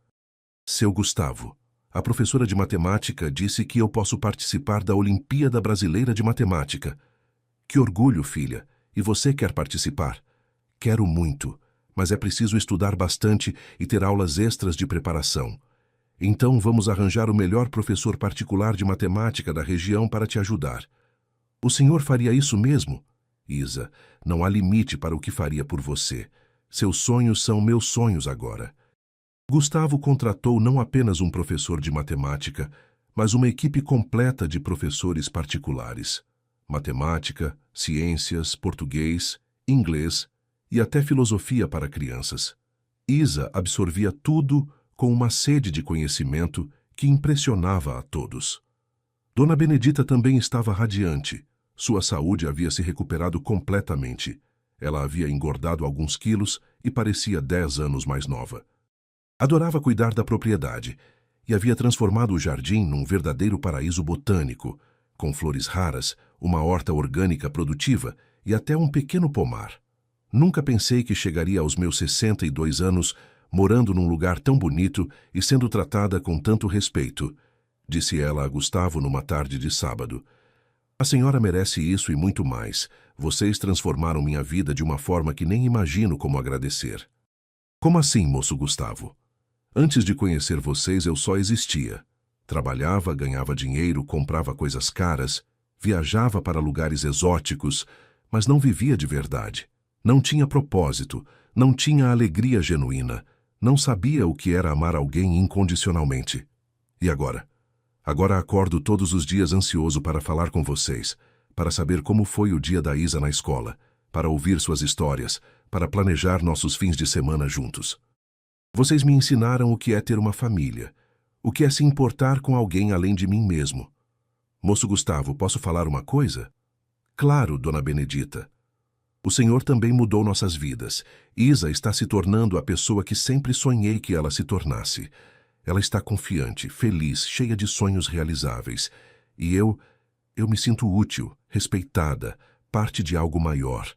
Seu Gustavo, a professora de matemática disse que eu posso participar da Olimpíada Brasileira de Matemática. Que orgulho, filha! E você quer participar? Quero muito, mas é preciso estudar bastante e ter aulas extras de preparação. Então vamos arranjar o melhor professor particular de matemática da região para te ajudar. O senhor faria isso mesmo? Isa, não há limite para o que faria por você. Seus sonhos são meus sonhos agora. Gustavo contratou não apenas um professor de matemática, mas uma equipe completa de professores particulares. Matemática, ciências, português, inglês e até filosofia para crianças. Isa absorvia tudo com uma sede de conhecimento que impressionava a todos. Dona Benedita também estava radiante. Sua saúde havia se recuperado completamente. Ela havia engordado alguns quilos e parecia 10 anos mais nova. Adorava cuidar da propriedade, e havia transformado o jardim num verdadeiro paraíso botânico, com flores raras, uma horta orgânica produtiva e até um pequeno pomar. Nunca pensei que chegaria aos meus 62 anos morando num lugar tão bonito e sendo tratada com tanto respeito, disse ela a Gustavo numa tarde de sábado. A senhora merece isso e muito mais. Vocês transformaram minha vida de uma forma que nem imagino como agradecer. Como assim, moço Gustavo? Antes de conhecer vocês, eu só existia. Trabalhava, ganhava dinheiro, comprava coisas caras, viajava para lugares exóticos, mas não vivia de verdade. Não tinha propósito, não tinha alegria genuína, não sabia o que era amar alguém incondicionalmente. E agora? Agora acordo todos os dias ansioso para falar com vocês, para saber como foi o dia da Isa na escola, para ouvir suas histórias, para planejar nossos fins de semana juntos. Vocês me ensinaram o que é ter uma família, o que é se importar com alguém além de mim mesmo. Moço Gustavo, posso falar uma coisa? Claro, dona Benedita. O Senhor também mudou nossas vidas. Isa está se tornando a pessoa que sempre sonhei que ela se tornasse. Ela está confiante, feliz, cheia de sonhos realizáveis. E eu me sinto útil, respeitada, parte de algo maior.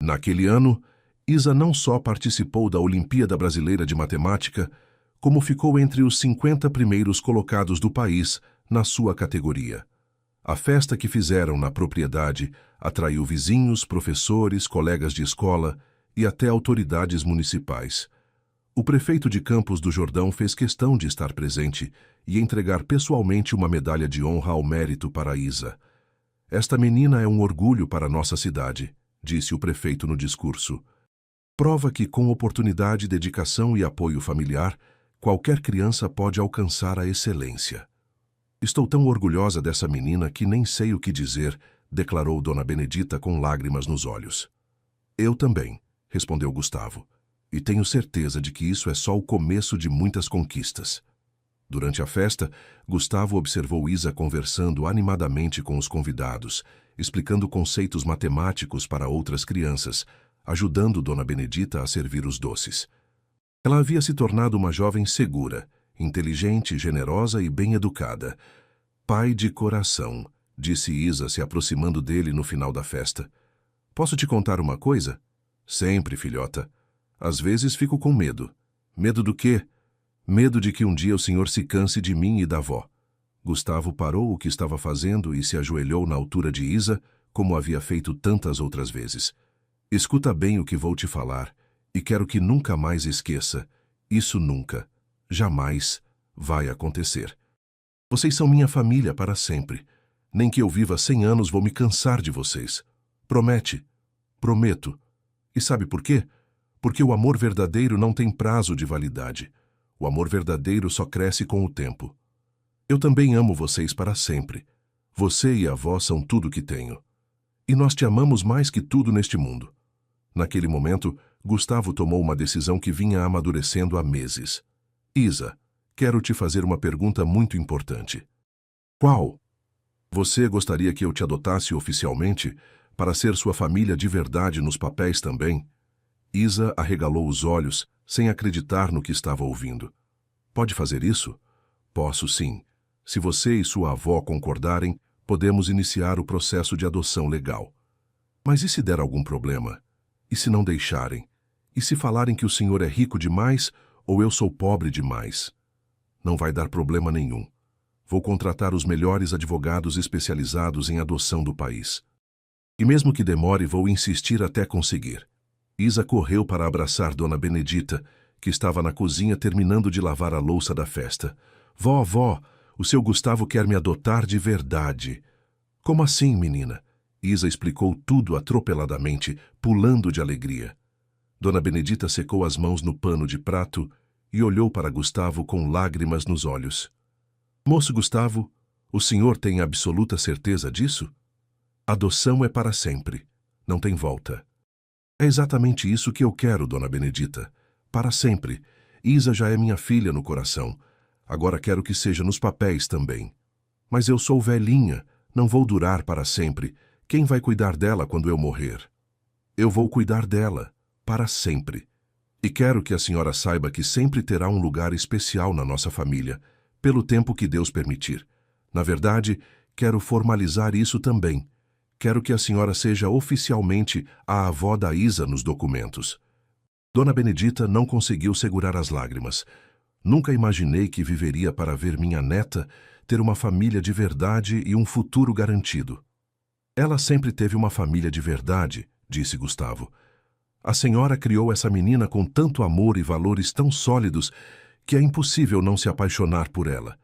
Naquele ano, Isa não só participou da Olimpíada Brasileira de Matemática, como ficou entre os 50 primeiros colocados do país na sua categoria. A festa que fizeram na propriedade atraiu vizinhos, professores, colegas de escola e até autoridades municipais. O prefeito de Campos do Jordão fez questão de estar presente e entregar pessoalmente uma medalha de honra ao mérito para Isa. Esta menina é um orgulho para nossa cidade, disse o prefeito no discurso. Prova que, com oportunidade, dedicação e apoio familiar, qualquer criança pode alcançar a excelência. Estou tão orgulhosa dessa menina que nem sei o que dizer, declarou Dona Benedita com lágrimas nos olhos. Eu também, respondeu Gustavo, e tenho certeza de que isso é só o começo de muitas conquistas. Durante a festa, Gustavo observou Isa conversando animadamente com os convidados, explicando conceitos matemáticos para outras crianças, ajudando Dona Benedita a servir os doces. Ela havia se tornado uma jovem segura, inteligente, generosa e bem educada. Pai de coração, disse Isa se aproximando dele no final da festa. Posso te contar uma coisa? Sempre, filhota. Às vezes fico com medo. Medo do quê? Medo de que um dia o senhor se canse de mim e da avó. Gustavo parou o que estava fazendo e se ajoelhou na altura de Isa, como havia feito tantas outras vezes. Escuta bem o que vou te falar, e quero que nunca mais esqueça. Isso nunca, jamais, vai acontecer. Vocês são minha família para sempre. Nem que eu viva 100 anos vou me cansar de vocês. Promete? Prometo. E sabe por quê? Porque o amor verdadeiro não tem prazo de validade. O amor verdadeiro só cresce com o tempo. Eu também amo vocês para sempre. Você e a avó são tudo que tenho. E nós te amamos mais que tudo neste mundo. Naquele momento, Gustavo tomou uma decisão que vinha amadurecendo há meses. Isa, quero te fazer uma pergunta muito importante. Qual? Você gostaria que eu te adotasse oficialmente para ser sua família de verdade nos papéis também? Isa arregalou os olhos, sem acreditar no que estava ouvindo. Pode fazer isso? Posso sim. Se você e sua avó concordarem, podemos iniciar o processo de adoção legal. Mas e se der algum problema? E se não deixarem? E se falarem que o senhor é rico demais ou eu sou pobre demais? Não vai dar problema nenhum. Vou contratar os melhores advogados especializados em adoção do país. E mesmo que demore, vou insistir até conseguir. Isa correu para abraçar Dona Benedita, que estava na cozinha terminando de lavar a louça da festa. Vó, vó, o seu Gustavo quer me adotar de verdade. Como assim, menina? Isa explicou tudo atropeladamente, pulando de alegria. Dona Benedita secou as mãos no pano de prato e olhou para Gustavo com lágrimas nos olhos. Moço Gustavo, o senhor tem absoluta certeza disso? Adoção é para sempre. Não tem volta. É exatamente isso que eu quero, Dona Benedita. Para sempre. Isa já é minha filha no coração. Agora quero que seja nos papéis também. Mas eu sou velhinha, não vou durar para sempre. Quem vai cuidar dela quando eu morrer? Eu vou cuidar dela, para sempre. E quero que a senhora saiba que sempre terá um lugar especial na nossa família, pelo tempo que Deus permitir. Na verdade, quero formalizar isso também. Quero que a senhora seja oficialmente a avó da Isa nos documentos. Dona Benedita não conseguiu segurar as lágrimas. Nunca imaginei que viveria para ver minha neta ter uma família de verdade e um futuro garantido. Ela sempre teve uma família de verdade, disse Gustavo. A senhora criou essa menina com tanto amor e valores tão sólidos que é impossível não se apaixonar por ela.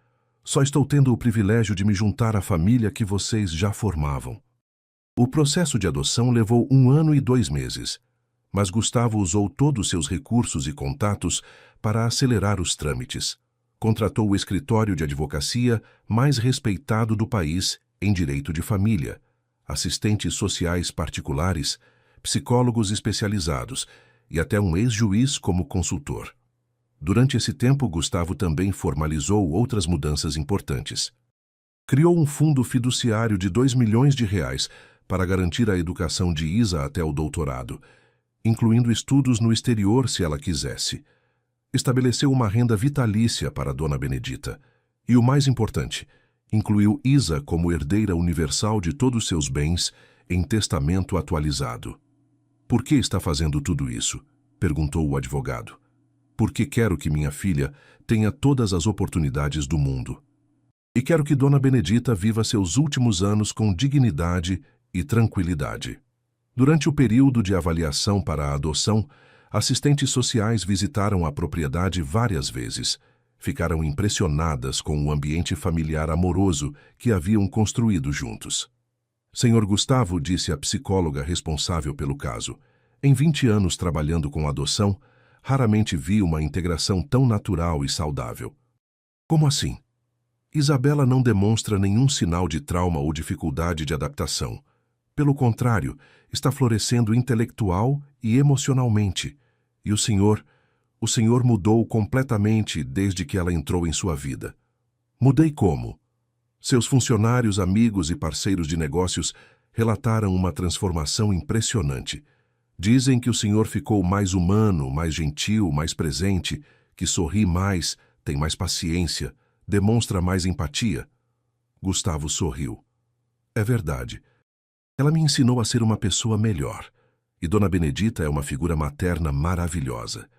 Só estou tendo o privilégio de me juntar à família que vocês já formavam. O processo de adoção levou 1 ano e 2 meses, mas Gustavo usou todos seus recursos e contatos para acelerar os trâmites. Contratou o escritório de advocacia mais respeitado do país em direito de família, assistentes sociais particulares, psicólogos especializados e até um ex-juiz como consultor. Durante esse tempo, Gustavo também formalizou outras mudanças importantes. Criou um fundo fiduciário de R$ 2 milhões para garantir a educação de Isa até o doutorado, incluindo estudos no exterior se ela quisesse. Estabeleceu uma renda vitalícia para Dona Benedita. E o mais importante, incluiu Isa como herdeira universal de todos seus bens em testamento atualizado. Por que está fazendo tudo isso? Perguntou o advogado. Porque quero que minha filha tenha todas as oportunidades do mundo. E quero que Dona Benedita viva seus últimos anos com dignidade e tranquilidade. Durante o período de avaliação para a adoção, assistentes sociais visitaram a propriedade várias vezes. Ficaram impressionadas com o ambiente familiar amoroso que haviam construído juntos. Senhor Gustavo, disse a psicóloga responsável pelo caso, em 20 anos trabalhando com adoção, raramente vi uma integração tão natural e saudável. Como assim? Isabela não demonstra nenhum sinal de trauma ou dificuldade de adaptação. Pelo contrário, está florescendo intelectual e emocionalmente. E o senhor mudou completamente desde que ela entrou em sua vida. Mudei como? Seus funcionários, amigos e parceiros de negócios relataram uma transformação impressionante. Dizem que o senhor ficou mais humano, mais gentil, mais presente, que sorri mais, tem mais paciência, demonstra mais empatia. Gustavo sorriu. É verdade. Ela me ensinou a ser uma pessoa melhor. E Dona Benedita é uma figura materna maravilhosa.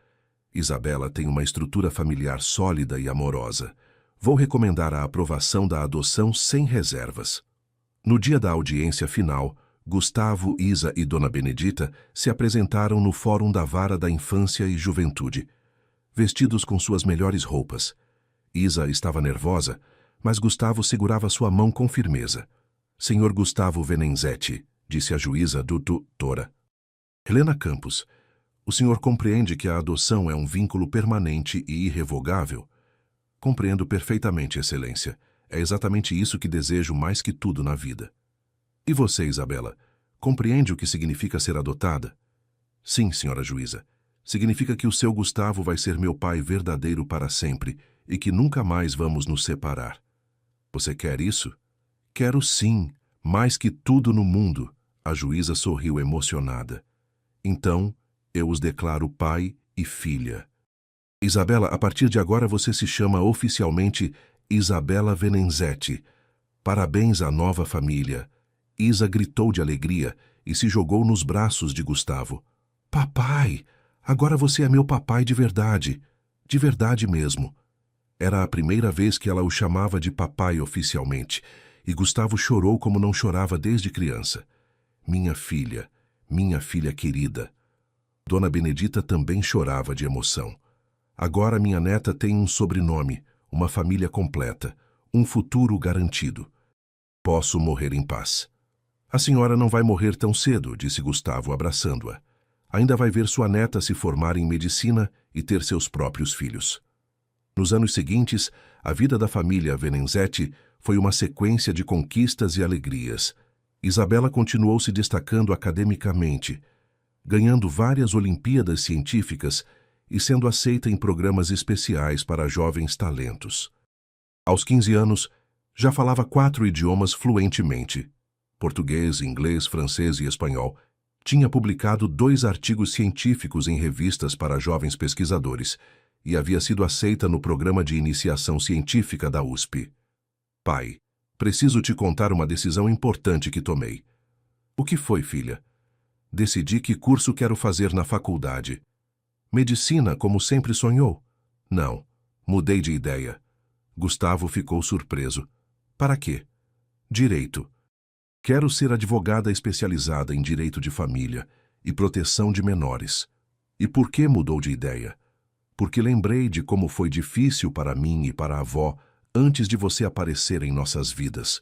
Isabela tem uma estrutura familiar sólida e amorosa. Vou recomendar a aprovação da adoção sem reservas. No dia da audiência final, Gustavo, Isa e Dona Benedita se apresentaram no Fórum da Vara da Infância e Juventude, vestidos com suas melhores roupas. Isa estava nervosa, mas Gustavo segurava sua mão com firmeza. Senhor Gustavo Venenzetti, disse a juíza doutora Helena Campos, o senhor compreende que a adoção é um vínculo permanente e irrevogável? Compreendo perfeitamente, Excelência. É exatamente isso que desejo mais que tudo na vida. E você, Isabela, compreende o que significa ser adotada? Sim, senhora juíza. Significa que o seu Gustavo vai ser meu pai verdadeiro para sempre e que nunca mais vamos nos separar. Você quer isso? Quero sim, mais que tudo no mundo. A juíza sorriu emocionada. Então, eu os declaro pai e filha. Isabela, a partir de agora você se chama oficialmente Isabela Venenzetti. Parabéns à nova família. Isa gritou de alegria e se jogou nos braços de Gustavo. Papai! Agora você é meu papai de verdade mesmo. Era a primeira vez que ela o chamava de papai oficialmente, e Gustavo chorou como não chorava desde criança. Minha filha querida. Dona Benedita também chorava de emoção. Agora minha neta tem um sobrenome, uma família completa, um futuro garantido. Posso morrer em paz. A senhora não vai morrer tão cedo, disse Gustavo abraçando-a. Ainda vai ver sua neta se formar em medicina e ter seus próprios filhos. Nos anos seguintes, a vida da família Venenzetti foi uma sequência de conquistas e alegrias. Isabela continuou se destacando academicamente, ganhando várias Olimpíadas científicas e sendo aceita em programas especiais para jovens talentos. Aos 15 anos, já falava 4 idiomas fluentemente: português, inglês, francês e espanhol. Tinha publicado 2 artigos científicos em revistas para jovens pesquisadores e havia sido aceita no programa de iniciação científica da USP. Pai, preciso te contar uma decisão importante que tomei. O que foi, filha? Decidi que curso quero fazer na faculdade. Medicina, como sempre sonhou? Não, mudei de ideia. Gustavo ficou surpreso. Para quê? Direito. Quero ser advogada especializada em direito de família e proteção de menores. E por que mudou de ideia? Porque lembrei de como foi difícil para mim e para a avó antes de você aparecer em nossas vidas.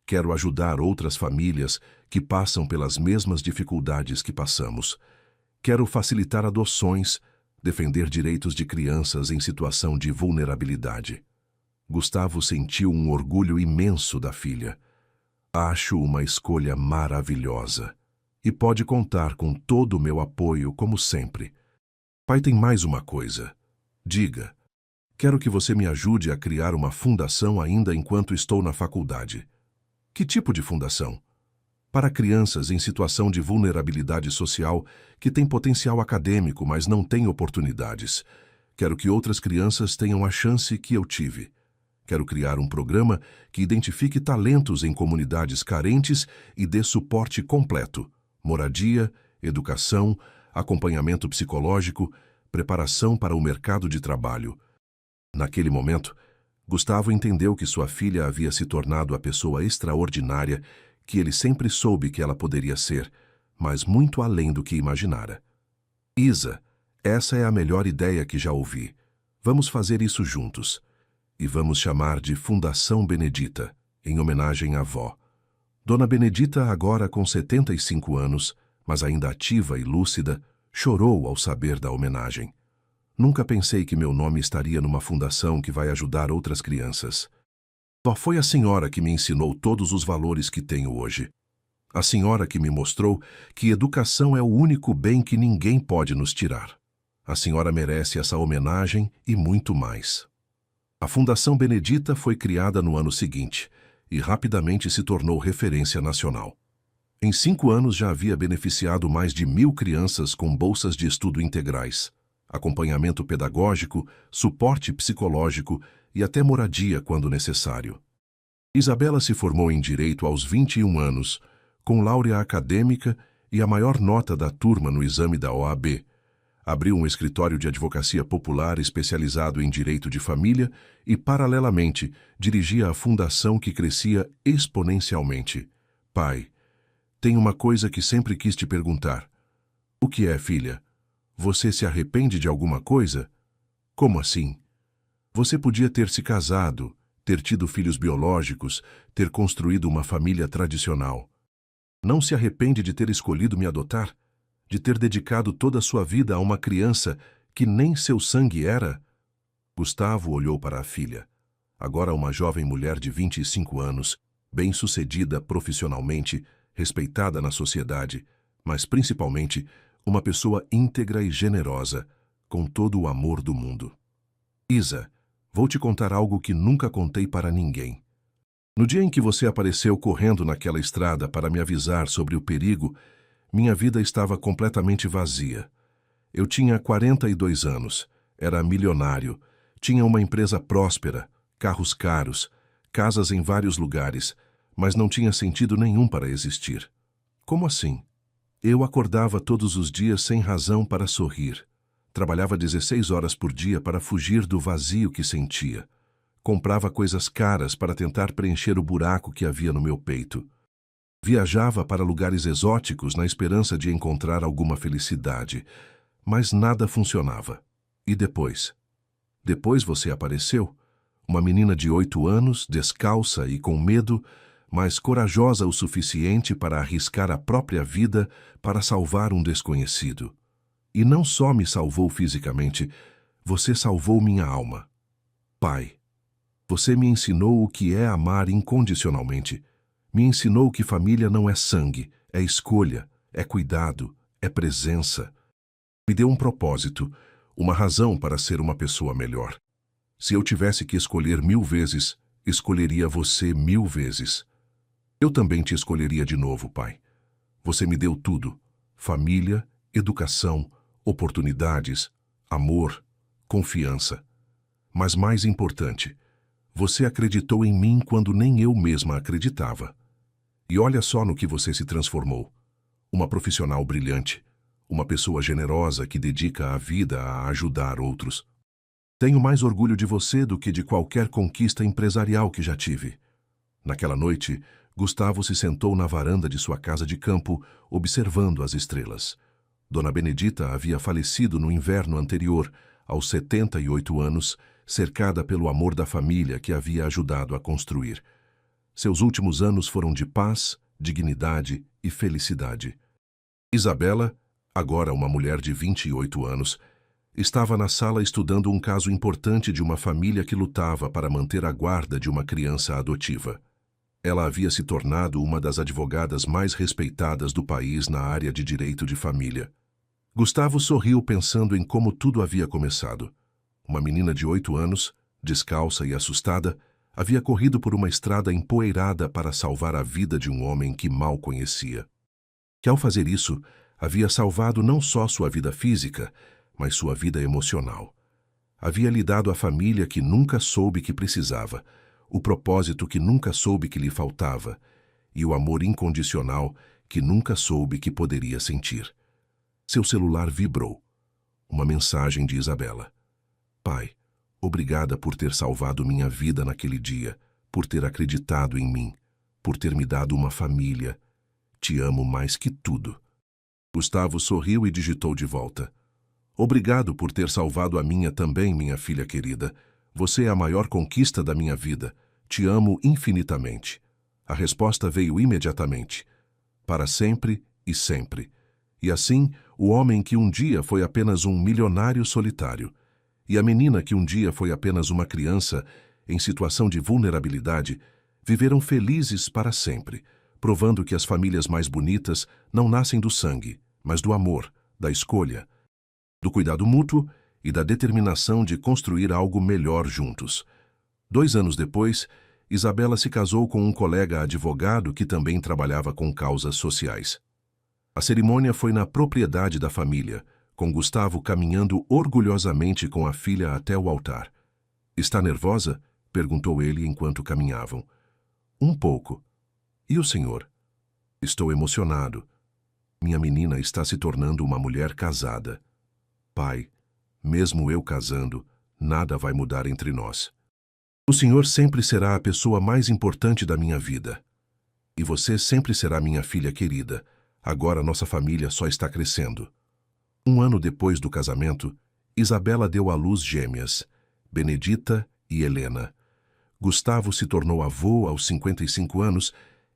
Quero ajudar outras famílias que passam pelas mesmas dificuldades que passamos. Quero facilitar adoções, defender direitos de crianças em situação de vulnerabilidade. Gustavo sentiu um orgulho imenso da filha. Acho uma escolha maravilhosa. E pode contar com todo o meu apoio, como sempre. Pai, tem mais uma coisa. Diga. Quero que você me ajude a criar uma fundação ainda enquanto estou na faculdade. Que tipo de fundação? Para crianças em situação de vulnerabilidade social que têm potencial acadêmico, mas não têm oportunidades. Quero que outras crianças tenham a chance que eu tive. Quero criar um programa que identifique talentos em comunidades carentes e dê suporte completo. Moradia, educação, acompanhamento psicológico, preparação para o mercado de trabalho. Naquele momento, Gustavo entendeu que sua filha havia se tornado a pessoa extraordinária que ele sempre soube que ela poderia ser, mas muito além do que imaginara. Isa, essa é a melhor ideia que já ouvi. Vamos fazer isso juntos. E vamos chamar de Fundação Benedita, em homenagem à avó. Dona Benedita, agora com 75 anos, mas ainda ativa e lúcida, chorou ao saber da homenagem. Nunca pensei que meu nome estaria numa fundação que vai ajudar outras crianças. Só foi a senhora que me ensinou todos os valores que tenho hoje. A senhora que me mostrou que educação é o único bem que ninguém pode nos tirar. A senhora merece essa homenagem e muito mais. A Fundação Benedita foi criada no ano seguinte e rapidamente se tornou referência nacional. Em 5 anos já havia beneficiado mais de 1.000 crianças com bolsas de estudo integrais, acompanhamento pedagógico, suporte psicológico e até moradia quando necessário. Isabela se formou em Direito aos 21 anos, com láurea acadêmica e a maior nota da turma no exame da OAB. Abriu um escritório de advocacia popular especializado em direito de família e, paralelamente, dirigia a fundação que crescia exponencialmente. Pai, tem uma coisa que sempre quis te perguntar. O que é, filha? Você se arrepende de alguma coisa? Como assim? Você podia ter se casado, ter tido filhos biológicos, ter construído uma família tradicional. Não se arrepende de ter escolhido me adotar? De ter dedicado toda a sua vida a uma criança que nem seu sangue era? Gustavo olhou para a filha, agora uma jovem mulher de 25 anos, bem-sucedida profissionalmente, respeitada na sociedade, mas principalmente uma pessoa íntegra e generosa, com todo o amor do mundo. Isa, vou te contar algo que nunca contei para ninguém. No dia em que você apareceu correndo naquela estrada para me avisar sobre o perigo, minha vida estava completamente vazia. Eu tinha 42 anos, era milionário, tinha uma empresa próspera, carros caros, casas em vários lugares, mas não tinha sentido nenhum para existir. Como assim? Eu acordava todos os dias sem razão para sorrir. Trabalhava 16 horas por dia para fugir do vazio que sentia. Comprava coisas caras para tentar preencher o buraco que havia no meu peito. Viajava para lugares exóticos na esperança de encontrar alguma felicidade, mas nada funcionava. E depois? Depois você apareceu, uma menina de 8 anos, descalça e com medo, mas corajosa o suficiente para arriscar a própria vida para salvar um desconhecido. E não só me salvou fisicamente, você salvou minha alma. Pai, você me ensinou o que é amar incondicionalmente. Me ensinou que família não é sangue, é escolha, é cuidado, é presença. Me deu um propósito, uma razão para ser uma pessoa melhor. Se eu tivesse que escolher 1000 vezes, escolheria você 1000 vezes. Eu também te escolheria de novo, pai. Você me deu tudo: família, educação, oportunidades, amor, confiança. Mas mais importante, você acreditou em mim quando nem eu mesma acreditava. E olha só no que você se transformou. Uma profissional brilhante, uma pessoa generosa que dedica a vida a ajudar outros. Tenho mais orgulho de você do que de qualquer conquista empresarial que já tive. Naquela noite, Gustavo se sentou na varanda de sua casa de campo, observando as estrelas. Dona Benedita havia falecido no inverno anterior, aos 78 anos, cercada pelo amor da família que havia ajudado a construir. Seus últimos anos foram de paz, dignidade e felicidade. Isabela, agora uma mulher de 28 anos, estava na sala estudando um caso importante de uma família que lutava para manter a guarda de uma criança adotiva. Ela havia se tornado uma das advogadas mais respeitadas do país na área de direito de família. Gustavo sorriu pensando em como tudo havia começado. Uma menina de 8 anos, descalça e assustada, havia corrido por uma estrada empoeirada para salvar a vida de um homem que mal conhecia. Que ao fazer isso, havia salvado não só sua vida física, mas sua vida emocional. Havia lhe dado a família que nunca soube que precisava, o propósito que nunca soube que lhe faltava, e o amor incondicional que nunca soube que poderia sentir. Seu celular vibrou. Uma mensagem de Isabela. Pai, obrigada por ter salvado minha vida naquele dia, por ter acreditado em mim, por ter me dado uma família. Te amo mais que tudo. Gustavo sorriu e digitou de volta. Obrigado por ter salvado a minha também, minha filha querida. Você é a maior conquista da minha vida. Te amo infinitamente. A resposta veio imediatamente. Para sempre e sempre. E assim, o homem que um dia foi apenas um milionário solitário, e a menina que um dia foi apenas uma criança em situação de vulnerabilidade, viveram felizes para sempre, provando que as famílias mais bonitas não nascem do sangue, mas do amor, da escolha, do cuidado mútuo e da determinação de construir algo melhor juntos. 2 anos depois, Isabela se casou com um colega advogado que também trabalhava com causas sociais. A cerimônia foi na propriedade da família, com Gustavo caminhando orgulhosamente com a filha até o altar. "Está nervosa?" perguntou ele enquanto caminhavam. "Um pouco. E o senhor?" "Estou emocionado. Minha menina está se tornando uma mulher casada. Pai, mesmo eu casando, nada vai mudar entre nós. O senhor sempre será a pessoa mais importante da minha vida. E você sempre será minha filha querida. Agora nossa família só está crescendo." 1 ano depois do casamento, Isabela deu à luz gêmeas, Benedita e Helena. Gustavo se tornou avô aos 55 anos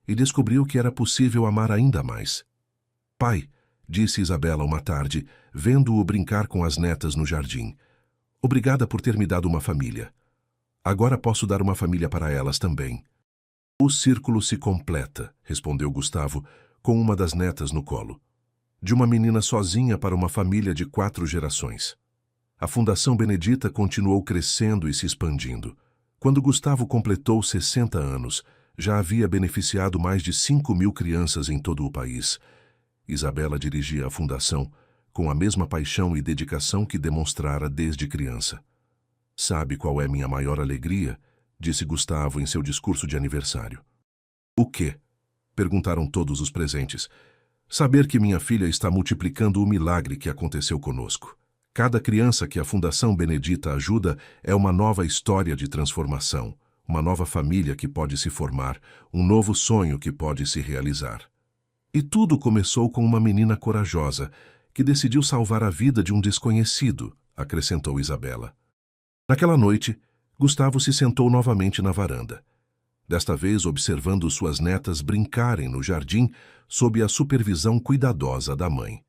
e descobriu que era possível amar ainda mais. "Pai", disse Isabela uma tarde, vendo-o brincar com as netas no jardim, "obrigada por ter me dado uma família. Agora posso dar uma família para elas também." "O círculo se completa", respondeu Gustavo, com uma das netas no colo. De uma menina sozinha para uma família de 4 gerações. A Fundação Benedita continuou crescendo e se expandindo. Quando Gustavo completou 60 anos, já havia beneficiado mais de 5.000 crianças em todo o país. Isabela dirigia a fundação com a mesma paixão e dedicação que demonstrara desde criança. "Sabe qual é minha maior alegria?", disse Gustavo em seu discurso de aniversário. "O quê?", perguntaram todos os presentes. "Saber que minha filha está multiplicando o milagre que aconteceu conosco. Cada criança que a Fundação Benedita ajuda é uma nova história de transformação, uma nova família que pode se formar, um novo sonho que pode se realizar." E tudo começou com uma menina corajosa, que decidiu salvar a vida de um desconhecido, acrescentou Isabela. Naquela noite, Gustavo se sentou novamente na varanda. Desta vez observando suas netas brincarem no jardim sob a supervisão cuidadosa da mãe.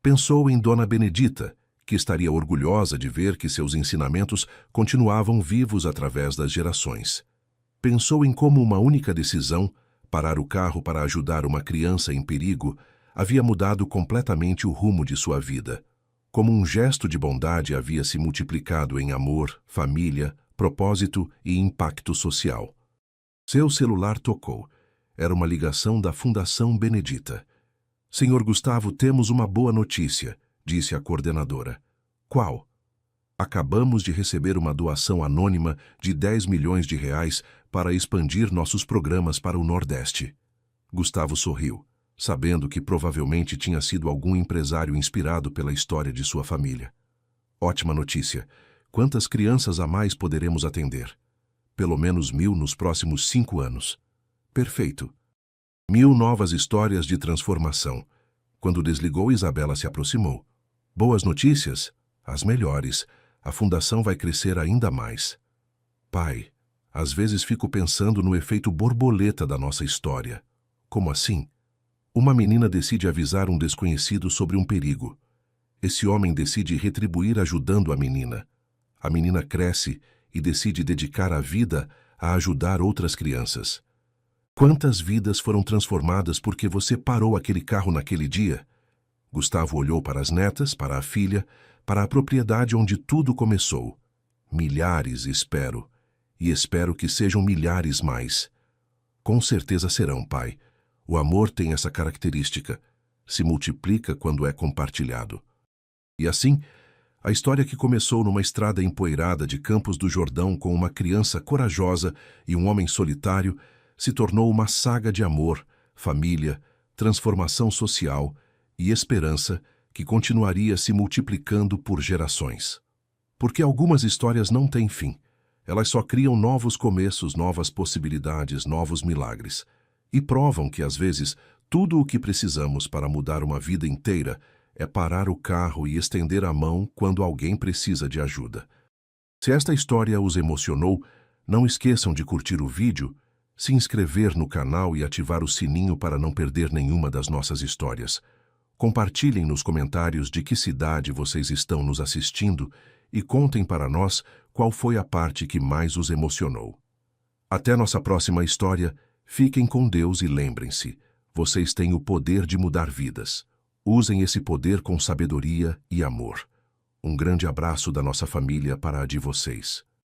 Pensou em Dona Benedita, que estaria orgulhosa de ver que seus ensinamentos continuavam vivos através das gerações. Pensou em como uma única decisão, parar o carro para ajudar uma criança em perigo, havia mudado completamente o rumo de sua vida. Como um gesto de bondade havia se multiplicado em amor, família, propósito e impacto social. Seu celular tocou. Era uma ligação da Fundação Benedita. "Senhor Gustavo, temos uma boa notícia", disse a coordenadora. "Qual?" Acabamos de receber uma doação anônima de 10 milhões de reais para expandir nossos programas para o Nordeste. Gustavo sorriu, sabendo que provavelmente tinha sido algum empresário inspirado pela história de sua família. Ótima notícia! Quantas crianças a mais poderemos atender? Pelo menos 1.000 nos próximos 5 anos. Perfeito! 1.000 novas histórias de transformação. Quando desligou, Isabela se aproximou. Boas notícias? As melhores. A fundação vai crescer ainda mais. Pai, às vezes fico pensando no efeito borboleta da nossa história. Como assim? Uma menina decide avisar um desconhecido sobre um perigo. Esse homem decide retribuir ajudando a menina. A menina cresce e decide dedicar a vida a ajudar outras crianças. Quantas vidas foram transformadas porque você parou aquele carro naquele dia? Gustavo olhou para as netas, para a filha, para a propriedade onde tudo começou. Milhares, espero. E espero que sejam milhares mais. Com certeza serão, pai. O amor tem essa característica. Se multiplica quando é compartilhado. E assim, a história que começou numa estrada empoeirada de Campos do Jordão com uma criança corajosa e um homem solitário se tornou uma saga de amor, família, transformação social e esperança que continuaria se multiplicando por gerações. Porque algumas histórias não têm fim. Elas só criam novos começos, novas possibilidades, novos milagres. E provam que, às vezes, tudo o que precisamos para mudar uma vida inteira é parar o carro e estender a mão quando alguém precisa de ajuda. Se esta história os emocionou, não esqueçam de curtir o vídeo, se inscrever no canal e ativar o sininho para não perder nenhuma das nossas histórias. Compartilhem nos comentários de que cidade vocês estão nos assistindo e contem para nós qual foi a parte que mais os emocionou. Até nossa próxima história, fiquem com Deus e lembrem-se, vocês têm o poder de mudar vidas. Usem esse poder com sabedoria e amor. Um grande abraço da nossa família para a de vocês.